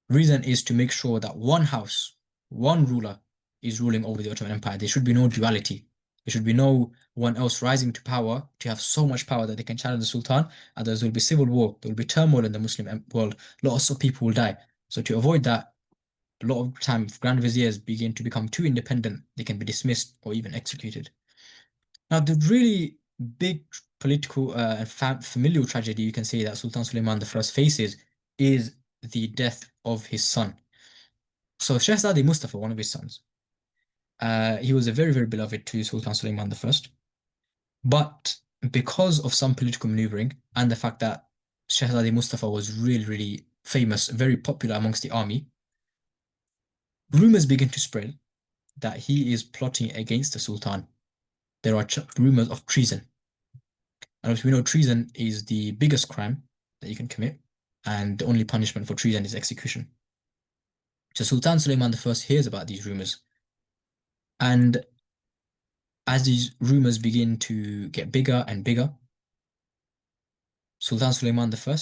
Reason is to make sure that one house, one ruler is ruling over the Ottoman Empire. There should be no duality. There should be no one else rising to power to have so much power that they can challenge the sultan. Otherwise, there will be civil war. There will be turmoil in the Muslim world. Lots of people will die. So to avoid that, a lot of time, if Grand Viziers begin to become too independent, they can be dismissed or even executed. Now, the really big political and familial tragedy you can say that Sultan Suleiman I faces is the death of his son. So Shahzadi Mustafa, one of his sons, he was a very, very beloved to Sultan Suleiman I. But because of some political maneuvering and the fact that Shahzadi Mustafa was really, really famous, very popular amongst the army, rumors begin to spread that he is plotting against the Sultan. There are rumors of treason. And as we know, treason is the biggest crime that you can commit, and the only punishment for treason is execution. So Sultan Suleiman I hears about these rumors, and as these rumors begin to get bigger and bigger, Sultan Suleiman I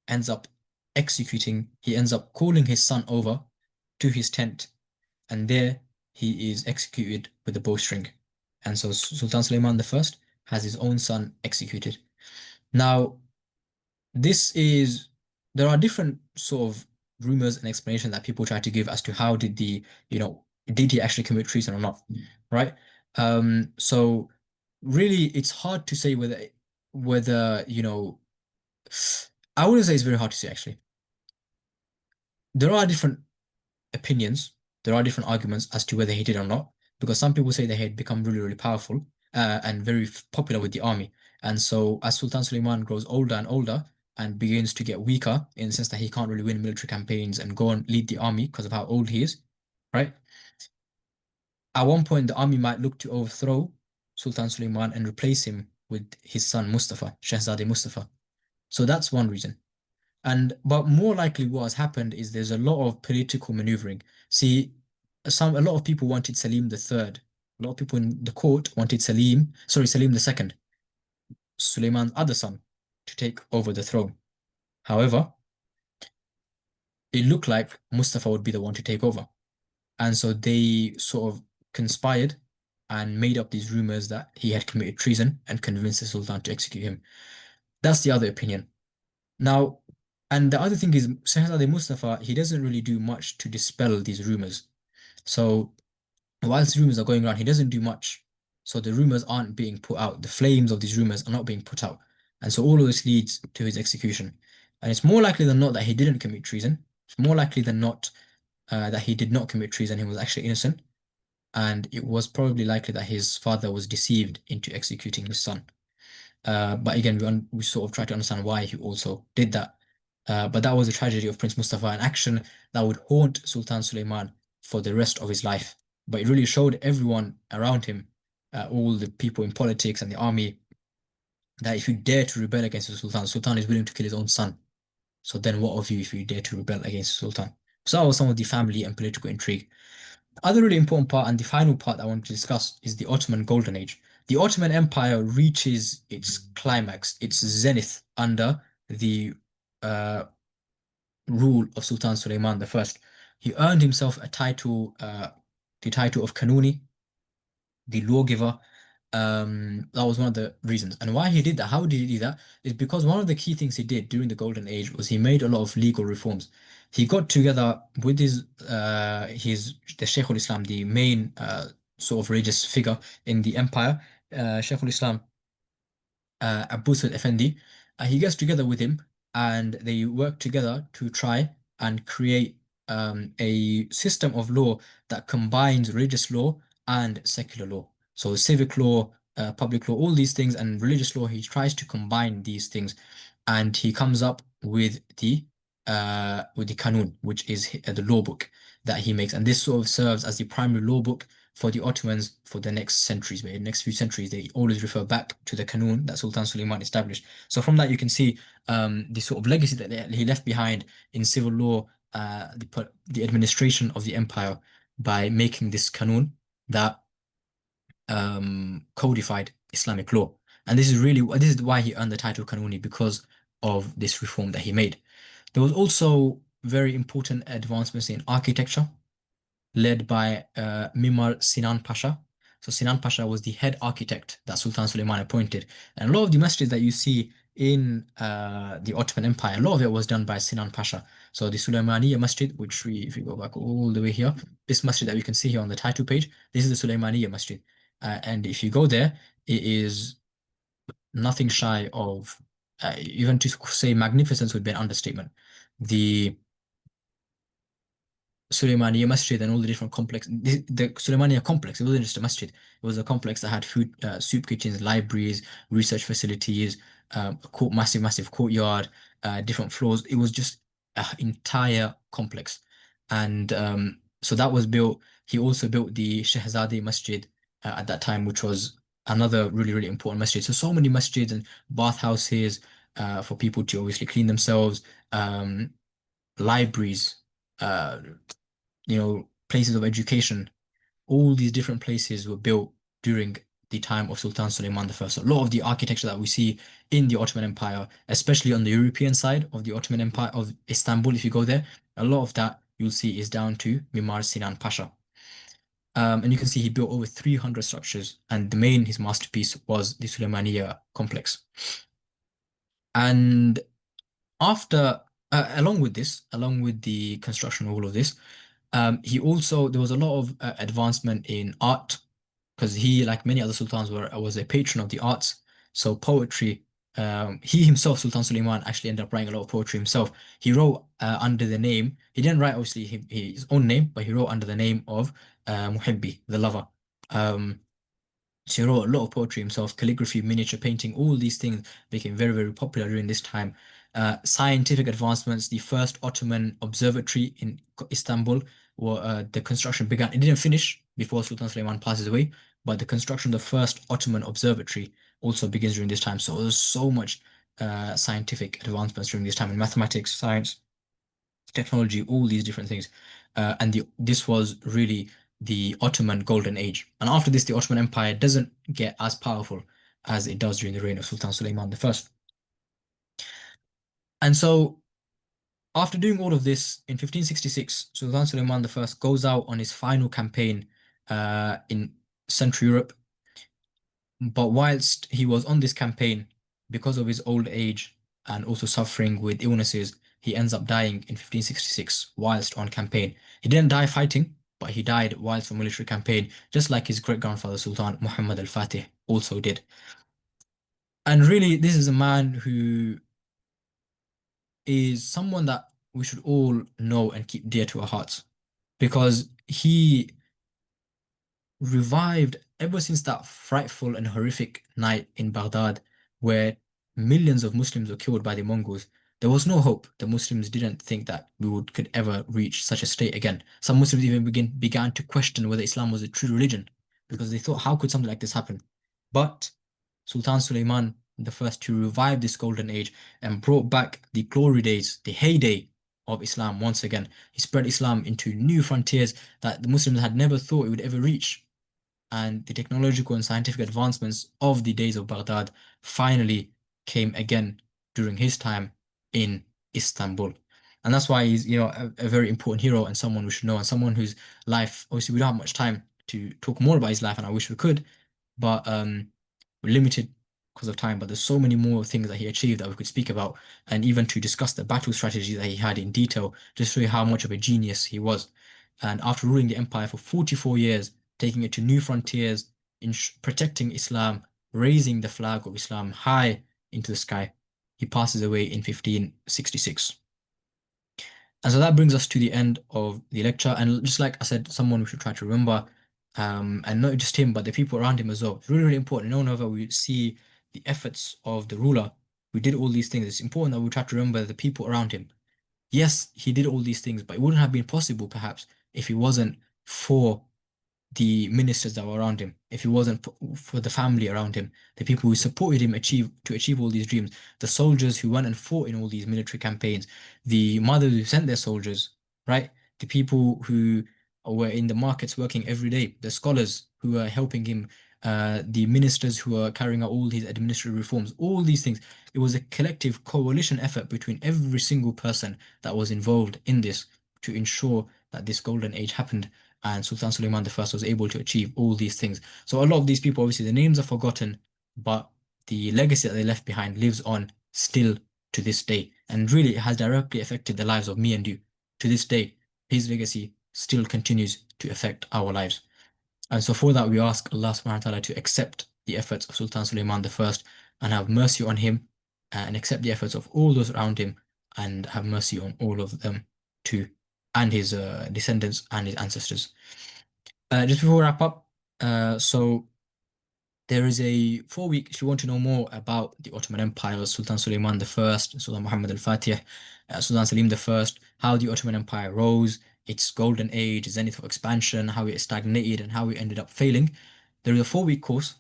ends up he ends up calling his son over to his tent, and there he is executed with a bowstring. And so Sultan Suleiman I has his own son executed. Now, this is there are different sort of rumors and explanations that people try to give as to how did did he actually commit treason or not, right? So really it's hard to say whether I wouldn't say it's very hard to say actually. There are different opinions, there are different arguments as to whether he did or not, because some people say that he had become really, really powerful and very popular with the army. And so, as Sultan Suleiman grows older and older and begins to get weaker in the sense that he can't really win military campaigns and go and lead the army because of how old he is, right? At one point, the army might look to overthrow Sultan Suleiman and replace him with his son Mustafa, Shahzade Mustafa. So that's one reason. But more likely what has happened is there's a lot of political maneuvering. See, a lot of people wanted Selim the third. A lot of people in the court wanted Selim the second, Suleiman's other son, to take over the throne. However, it looked like Mustafa would be the one to take over. And so they sort of conspired and made up these rumors that he had committed treason and convinced the Sultan to execute him. That's the other opinion. Now, and the other thing is, Shahzade Mustafa, he doesn't really do much to dispel these rumors. So, whilst rumors are going around, he doesn't do much. So, the rumors aren't being put out. The flames of these rumors are not being put out. And so, all of this leads to his execution. And it's more likely than not that he didn't commit treason. It's more likely than not that he did not commit treason. He was actually innocent. And it was probably likely that his father was deceived into executing his son. But again, we sort of try to understand why he also did that. But that was a tragedy of Prince Mustafa, an action that would haunt Sultan Suleiman for the rest of his life. But it really showed everyone around him, all the people in politics and the army, that if you dare to rebel against the Sultan is willing to kill his own son. So then what of you if you dare to rebel against the Sultan? So that was some of the family and political intrigue. The other really important part and the final part I want to discuss is the Ottoman Golden Age. The Ottoman Empire reaches its climax, its zenith under the uh, rule of Sultan Suleiman I. He earned himself the title of Kanuni, the Lawgiver. That was one of the reasons. And why he did that, how did he do that? Is because one of the key things he did during the Golden Age was he made a lot of legal reforms. He got together with the Sheikh al-Islam, the main sort of religious figure in the empire, Sheikh al-Islam Abbas Effendi. He gets together with him and they work together to try and create a system of law that combines religious law and secular law. So civic law, public law, all these things, and religious law, he tries to combine these things, and he comes up with the Kanun, which is the law book that he makes, and this sort of serves as the primary law book for the Ottomans for the next centuries. But in the next few centuries, they always refer back to the Kanun that Sultan Suleiman established. So from that, you can see the sort of legacy that he left behind in civil law, the administration of the empire by making this Kanun that codified Islamic law. And this is why he earned the title Kanuni, because of this reform that he made. There was also very important advancements in architecture led by Mimar Sinan Pasha. So Sinan Pasha was the head architect that Sultan Suleiman appointed. And a lot of the masjids that you see in the Ottoman Empire, a lot of it was done by Sinan Pasha. So the Sulaimaniya Masjid, if we go back all the way here, this masjid that we can see here on the title page, this is the Sulaimaniya Masjid. And if you go there, it is nothing shy of, even to say magnificence would be an understatement. The Suleymaniye Masjid and all the different the Suleymaniye complex, it wasn't just a masjid, it was a complex that had food, soup kitchens, libraries, research facilities, massive courtyard, different floors. It was just an entire complex. And so that was built. He also built the Shahzadi Masjid at that time, which was another really, really important masjid. So many masjids and bathhouses for people to obviously clean themselves, libraries. Uh, places of education, all these different places were built during the time of Sultan Suleiman I. So a lot of the architecture that we see in the Ottoman Empire, especially on the European side of the Ottoman Empire of Istanbul, if you go there, a lot of that you'll see is down to Mimar Sinan Pasha. And you can see he built over 300 structures, and his masterpiece was the Suleymaniye complex. And after along with this, along with the construction of all of this, he also there was a lot of advancement in art because he, like many other sultans, was a patron of the arts. So poetry, he himself, Sultan Suleiman, actually ended up writing a lot of poetry himself. He wrote under the name. He didn't write obviously his own name, but he wrote under the name of Muhibbi, the lover. Um, so he wrote a lot of poetry himself, calligraphy, miniature painting, all these things became very, very popular during this time. Scientific advancements, the first Ottoman observatory in Istanbul, the construction began. It didn't finish before Sultan Suleiman passes away, but the construction of the first Ottoman observatory also begins during this time. So there's so much scientific advancements during this time in mathematics, science, technology, all these different things. This was really the Ottoman Golden Age. And after this, the Ottoman Empire doesn't get as powerful as it does during the reign of Sultan Suleiman I. And so, after doing all of this, in 1566, Sultan Suleiman I goes out on his final campaign in Central Europe. But whilst he was on this campaign, because of his old age and also suffering with illnesses, he ends up dying in 1566 whilst on campaign. He didn't die fighting, but he died whilst on military campaign, just like his great-grandfather Sultan Muhammad al-Fatih also did. And really, this is a man who is someone that we should all know and keep dear to our hearts because he revived ever since that frightful and horrific night in Baghdad where millions of Muslims were killed by the Mongols. There was no hope. The Muslims didn't think that could ever reach such a state again. Some Muslims even began to question whether Islam was a true religion because they thought, how could something like this happen? But Sultan Suleiman the first to revive this golden age and brought back the glory days, the heyday of Islam once again. He spread Islam into new frontiers that the Muslims had never thought it would ever reach, and the technological and scientific advancements of the days of Baghdad finally came again during his time in Istanbul. And that's why he's, a very important hero and someone we should know, and someone whose life, obviously, we don't have much time to talk more about his life, and I wish we could, but we're limited because of time. But there's so many more things that he achieved that we could speak about, and even to discuss the battle strategy that he had in detail, just to show you how much of a genius he was. And after ruling the empire for 44 years, taking it to new frontiers, protecting Islam, raising the flag of Islam high into the sky, he passes away in 1566. And so that brings us to the end of the lecture. And just like I said, someone we should try to remember, and not just him, but the people around him as well. It's really, really important. Whenever we see the efforts of the ruler who did all these things, it's important that we try to remember the people around him. Yes, he did all these things, but it wouldn't have been possible, perhaps, if he wasn't for the ministers that were around him, if it wasn't for the family around him, the people who supported him achieve all these dreams, the soldiers who went and fought in all these military campaigns, the mothers who sent their soldiers, right? The people who were in the markets working every day, the scholars who were helping him, the ministers who were carrying out all these administrative reforms, all these things. It was a collective coalition effort between every single person that was involved in this to ensure that this golden age happened and Sultan Suleiman I was able to achieve all these things. So a lot of these people, obviously, the names are forgotten, but the legacy that they left behind lives on still to this day. And really, it has directly affected the lives of me and you. To this day, his legacy still continues to affect our lives. And so for that, we ask Allah subhanahu wa ta'ala to accept the efforts of Sultan Suleiman I and have mercy on him and accept the efforts of all those around him and have mercy on all of them too, and his descendants and his ancestors. Just before we wrap up, so there is a 4 week, if you want to know more about the Ottoman Empire, Sultan Suleiman I, Sultan Muhammad al-Fatih, Sultan Selim I, how the Ottoman Empire rose, its golden age, zenith of expansion, how it stagnated, and how it ended up failing. There is a 4 week course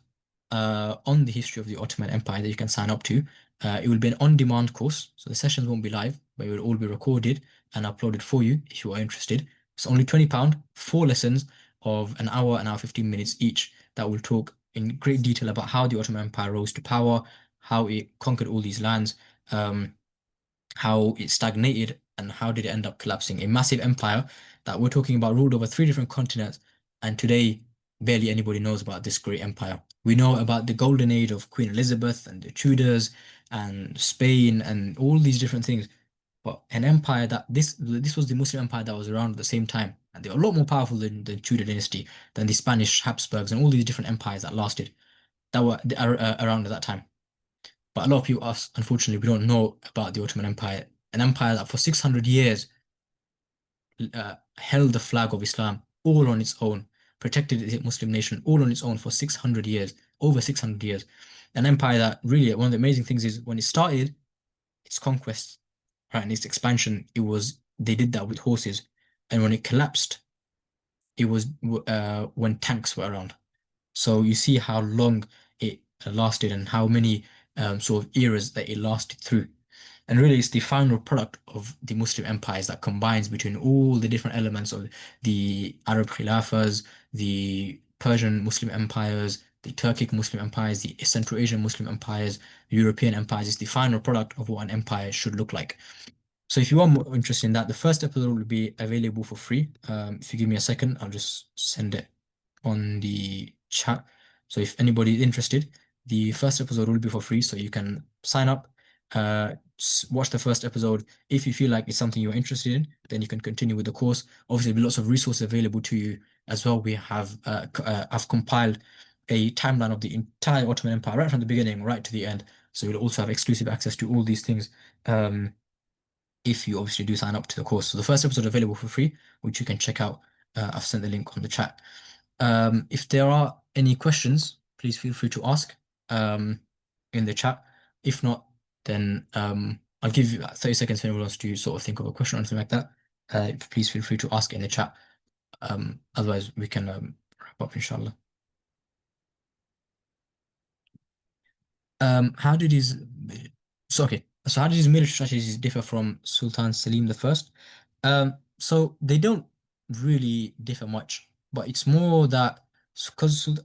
on the history of the Ottoman Empire that you can sign up to. It will be an on-demand course, so the sessions won't be live, but it will all be recorded and uploaded for you if you are interested. It's only £20, 4 lessons of an hour 15 minutes each that will talk in great detail about how the Ottoman Empire rose to power, how it conquered all these lands, how it stagnated, and how did it end up collapsing. A massive empire that we're talking about ruled over 3 different continents, and today barely anybody knows about this great empire. We know about the golden age of Queen Elizabeth and the Tudors and Spain and all these different things. But an empire that this was the Muslim empire that was around at the same time, and they were a lot more powerful than the Tudor dynasty, than the Spanish Habsburgs and all these different empires that lasted that were around at that time. But a lot of people, us, unfortunately, we don't know about the Ottoman Empire, an empire that for 600 years held the flag of Islam all on its own, protected the Muslim nation all on its own for 600 years, over 600 years. An empire that really, one of the amazing things is when it started, its conquest, right, and its expansion, they did that with horses. And when it collapsed, it was when tanks were around. So you see how long it lasted and how many sort of eras that it lasted through. And really, it's the final product of the Muslim empires that combines between all the different elements of the Arab Khilafas, the Persian Muslim empires, the Turkic Muslim empires, the Central Asian Muslim empires, European empires. It's the final product of what an empire should look like. So if you are more interested in that, the first episode will be available for free. If you give me a second, I'll just send it on the chat. So if anybody is interested, the first episode will be for free. So you can sign up, watch the first episode. If you feel like it's something you're interested in, then you can continue with the course. Obviously, there'll be lots of resources available to you as well. I've compiled a timeline of the entire Ottoman Empire, right from the beginning, right to the end. So you'll also have exclusive access to all these things. If you obviously do sign up to the course. So the first episode is available for free, which you can check out. I've sent the link on the chat. If there are any questions, please feel free to ask in the chat. If not, then I'll give you 30 seconds if anyone wants to sort of think of a question or anything like that. Please feel free to ask in the chat. Otherwise, we can wrap up, inshallah. How do these so okay so how do these military strategies differ from Sultan Selim I? So they don't really differ much, but it's more that because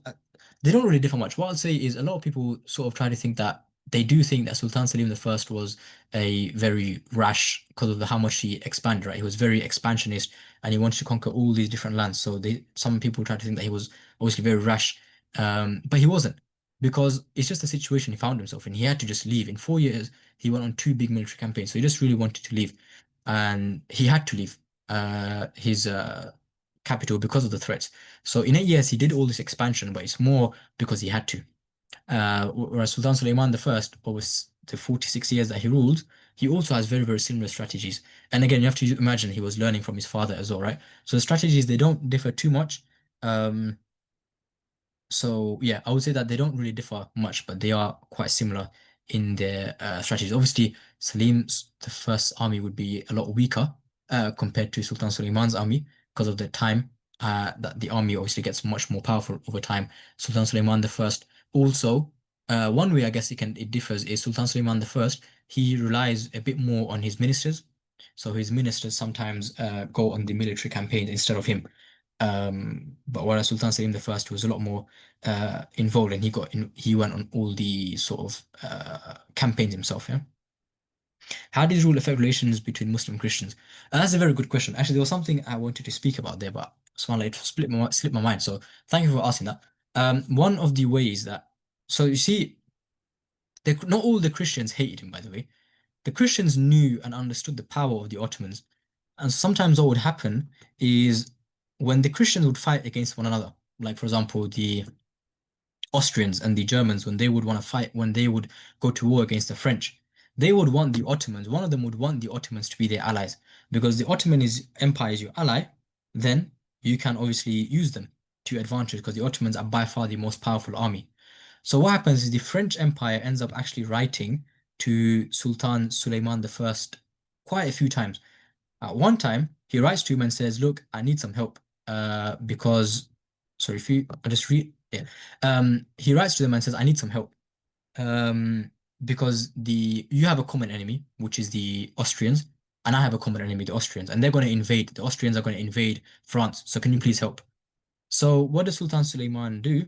they don't really differ much. What I'd say is a lot of people sort of try to think that they do think that Sultan Selim I was a very rash because of how much he expanded, right? He was very expansionist and he wanted to conquer all these different lands. So some people try to think that he was obviously very rash, but he wasn't because it's just a situation he found himself in. He had to just leave. In 4 years, he went on two big military campaigns, so he just really wanted to leave, and he had to leave his capital because of the threats. So in 8 years, he did all this expansion, but it's more because he had to. Whereas Sultan Suleiman I, over the 46 years that he ruled, he also has very, very similar strategies. And again, you have to imagine he was learning from his father as well, right? So the strategies, they don't differ too much. So yeah, I would say that they don't really differ much, but they are quite similar in their strategies. Obviously, Salim's the first army would be a lot weaker compared to Sultan Suleiman's army because of the time that the army obviously gets much more powerful over time. Sultan Suleiman the First also, one way I guess it differs is Sultan Suleiman the First, he relies a bit more on his ministers. So his ministers sometimes go on the military campaigns instead of him. But whereas Sultan Selim the First was a lot more involved, and he went on all the sort of campaigns himself. Yeah. How did his rule affect relations between Muslim and Christians? That's a very good question. Actually, there was something I wanted to speak about there, but subhanAllah, it slipped my mind. So thank you for asking that. One of the ways that so you see, not all the Christians hated him, by the way. The Christians knew and understood the power of the Ottomans. And sometimes what would happen is when the Christians would fight against one another, like for example, the Austrians and the Germans, when they would want to fight, when they would go to war against the French, they would want the Ottomans, one of them would want the Ottomans to be their allies. Because the Empire is your ally, then you can obviously use them to your advantage because the Ottomans are by far the most powerful army. So what happens is the French Empire ends up actually writing to Sultan Suleiman I quite a few times. At one time, he writes to him and says, "Look, I need some help because, sorry, if you I just read, yeah, he writes to them and says, I need some help because you have a common enemy, which is the Austrians, and I have a common enemy, the Austrians, and they're going to invade. The Austrians are going to invade France. So can you please help?" So what does Sultan Suleiman do?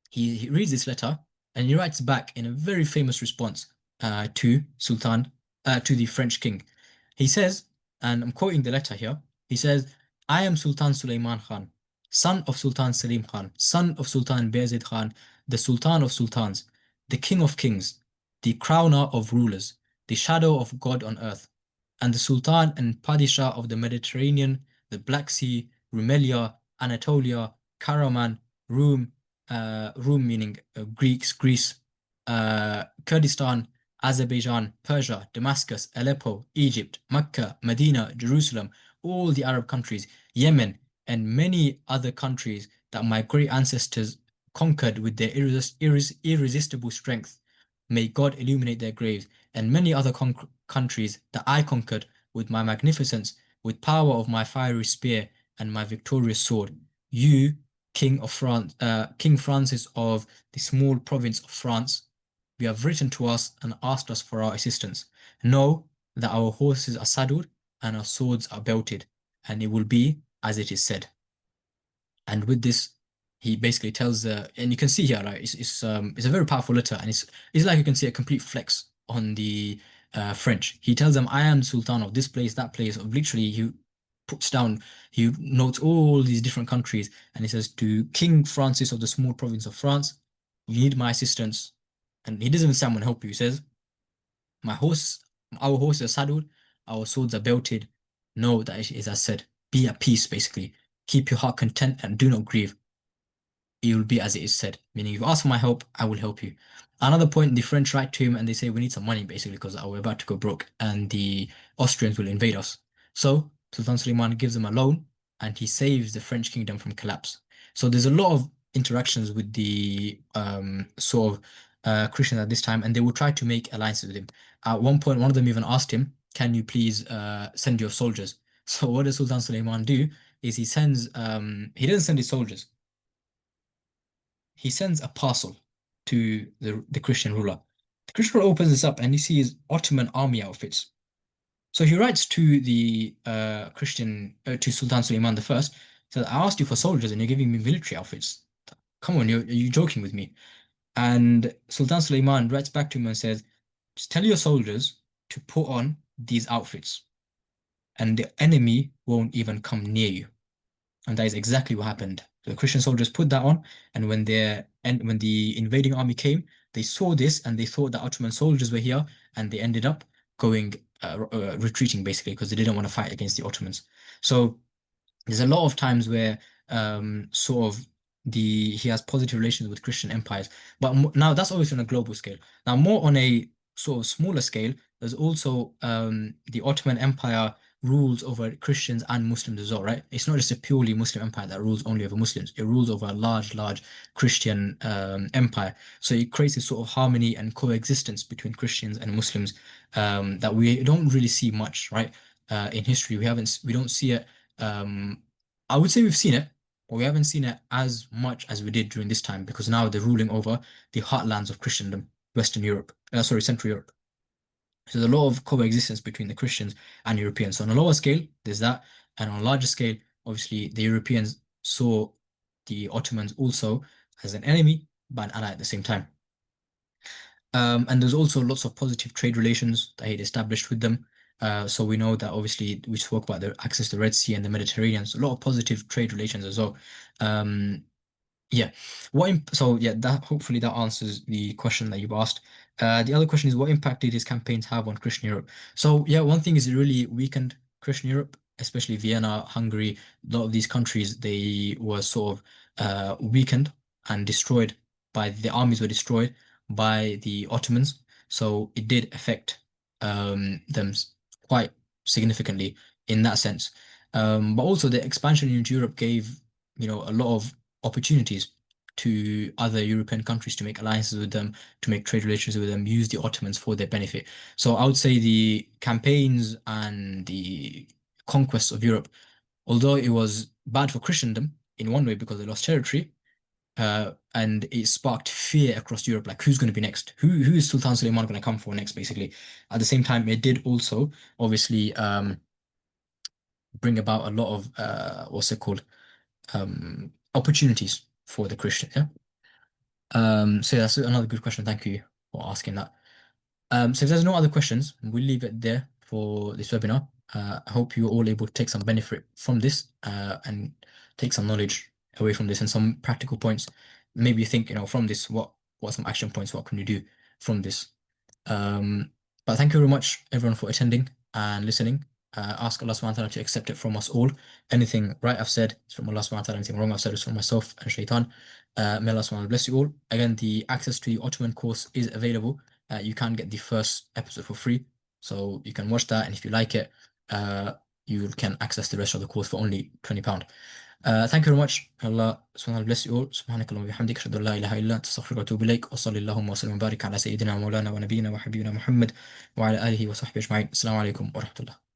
He reads this letter and he writes back in a very famous response to the French king. He says, and I'm quoting the letter here, he says, "I am Sultan Suleiman Khan. son of Sultan Selim Khan, son of Sultan Bayezid Khan, the Sultan of Sultans, the King of Kings, the crowner of rulers, the shadow of God on earth, and the Sultan and Padishah of the Mediterranean, the Black Sea, Rumelia, Anatolia, Karaman, Rum, Rum meaning Greece, Kurdistan, Azerbaijan, Persia, Damascus, Aleppo, Egypt, Mecca, Medina, Jerusalem, all the Arab countries, Yemen, and many other countries that my great ancestors conquered with their irresistible strength. May God illuminate their graves, and many other countries that I conquered with my magnificence, with power of my fiery spear and my victorious sword. You, King of France, King Francis of the small province of France, you have written to us and asked us for our assistance. Know that our horses are saddled and our swords are belted, and it will be as it is said. And with this, he basically tells, and you can see here, like it's a very powerful letter, and it's like you can see a complete flex on the French. He tells them, "I am Sultan of this place, that place." Of literally, he puts down, he notes all these different countries, and he says to King Francis of the small province of France, "You need my assistance." And he doesn't even say, "I'm gonna help you." He says, "My horse, our horses are saddled, our swords are belted. Know that it is as said. Be at peace, basically. Keep your heart content and do not grieve. It will be as it is said." Meaning, if you ask for my help, I will help you. Another point, the French write to him and they say, "We need some money, basically, because we're about to go broke and the Austrians will invade us." So Sultan Suleiman gives them a loan and he saves the French kingdom from collapse. So there's a lot of interactions with the sort of Christians at this time, and they will try to make alliances with him. At one point, one of them even asked him, "Can you please send your soldiers?" So what does Sultan Suleiman do? Is he doesn't send his soldiers, he sends a parcel to the Christian ruler. The Christian ruler opens this up and he sees Ottoman army outfits. So he writes to the to Sultan Suleiman I, says, "I asked you for soldiers and you're giving me military outfits. Come on, are you joking with me?" And Sultan Suleiman writes back to him and says, "Just tell your soldiers to put on these outfits and the enemy won't even come near you." And that is exactly what happened. The Christian soldiers put that on, and when the invading army came, they saw this and they thought that Ottoman soldiers were here, and they ended up going retreating basically because they didn't want to fight against the Ottomans. So there's a lot of times where sort of he has positive relations with Christian empires, but now that's always on a global scale. Now more on a sort of smaller scale, there's also the Ottoman Empire rules over Christians and Muslims as well, right? It's not just a purely Muslim empire that rules only over Muslims. It rules over a large Christian empire. So it creates this sort of harmony and coexistence between Christians and Muslims that we don't really see much, right? In history, we don't see it. I would say we've seen it, but we haven't seen it as much as we did during this time because now they're ruling over the heartlands of Christendom, Western Europe, Central Europe. So there's a lot of coexistence between the Christians and Europeans. So on a lower scale, there's that. And on a larger scale, obviously, the Europeans saw the Ottomans also as an enemy, but an ally at the same time. And there's also lots of positive trade relations that he'd established with them. So we know that obviously we spoke about the access to the Red Sea and the Mediterranean. So a lot of positive trade relations as well. Yeah. So yeah, that hopefully that answers the question that you've asked. The other question is, what impact did his campaigns have on Christian Europe? So yeah, one thing is it really weakened Christian Europe, especially Vienna, Hungary. A lot of these countries, they were sort of weakened and destroyed the armies were destroyed by the Ottomans. So it did affect them quite significantly in that sense. But also the expansion into Europe gave, a lot of opportunities to other European countries to make alliances with them, to make trade relations with them, use the Ottomans for their benefit. So I would say the campaigns and the conquests of Europe, although it was bad for Christendom in one way because they lost territory, and it sparked fear across Europe, like who's going to be next? Who is Sultan Suleiman going to come for next, basically. At the same time, it did also obviously bring about a lot of what's it called? Opportunities for the Christian. Yeah. So that's another good question. Thank you for asking that. So if there's no other questions, we'll leave it there for this webinar. I hope you're all able to take some benefit from this and take some knowledge away from this and some practical points. Maybe you think, from this, what are some action points? What can you do from this? But thank you very much, everyone, for attending and listening. Ask Allah subhanahu wa ta'ala to accept it from us all. Anything right I've said is from Allah subhanahu wa ta'ala, anything wrong I've said is from myself and shaitan. May Allah subhanahu wa ta'ala bless you all. Again, the access to the Ottoman course is available. You can get the first episode for free, so you can watch that, and if you like it, you can access the rest of the course for only £20. Thank you very much. Allah subhanahu wa ta'ala bless you all. سبحانك اللهم وبحمدك أشهد أن لا إله إلا أنت أستغفرك وأتوب إليك وصلى اللهم وسلم وبارك على سيدنا مولانا ونبينا وحبيبنا محمد وعلى آله وصحبه أجمعين. السلام عليكم ورحمة الله.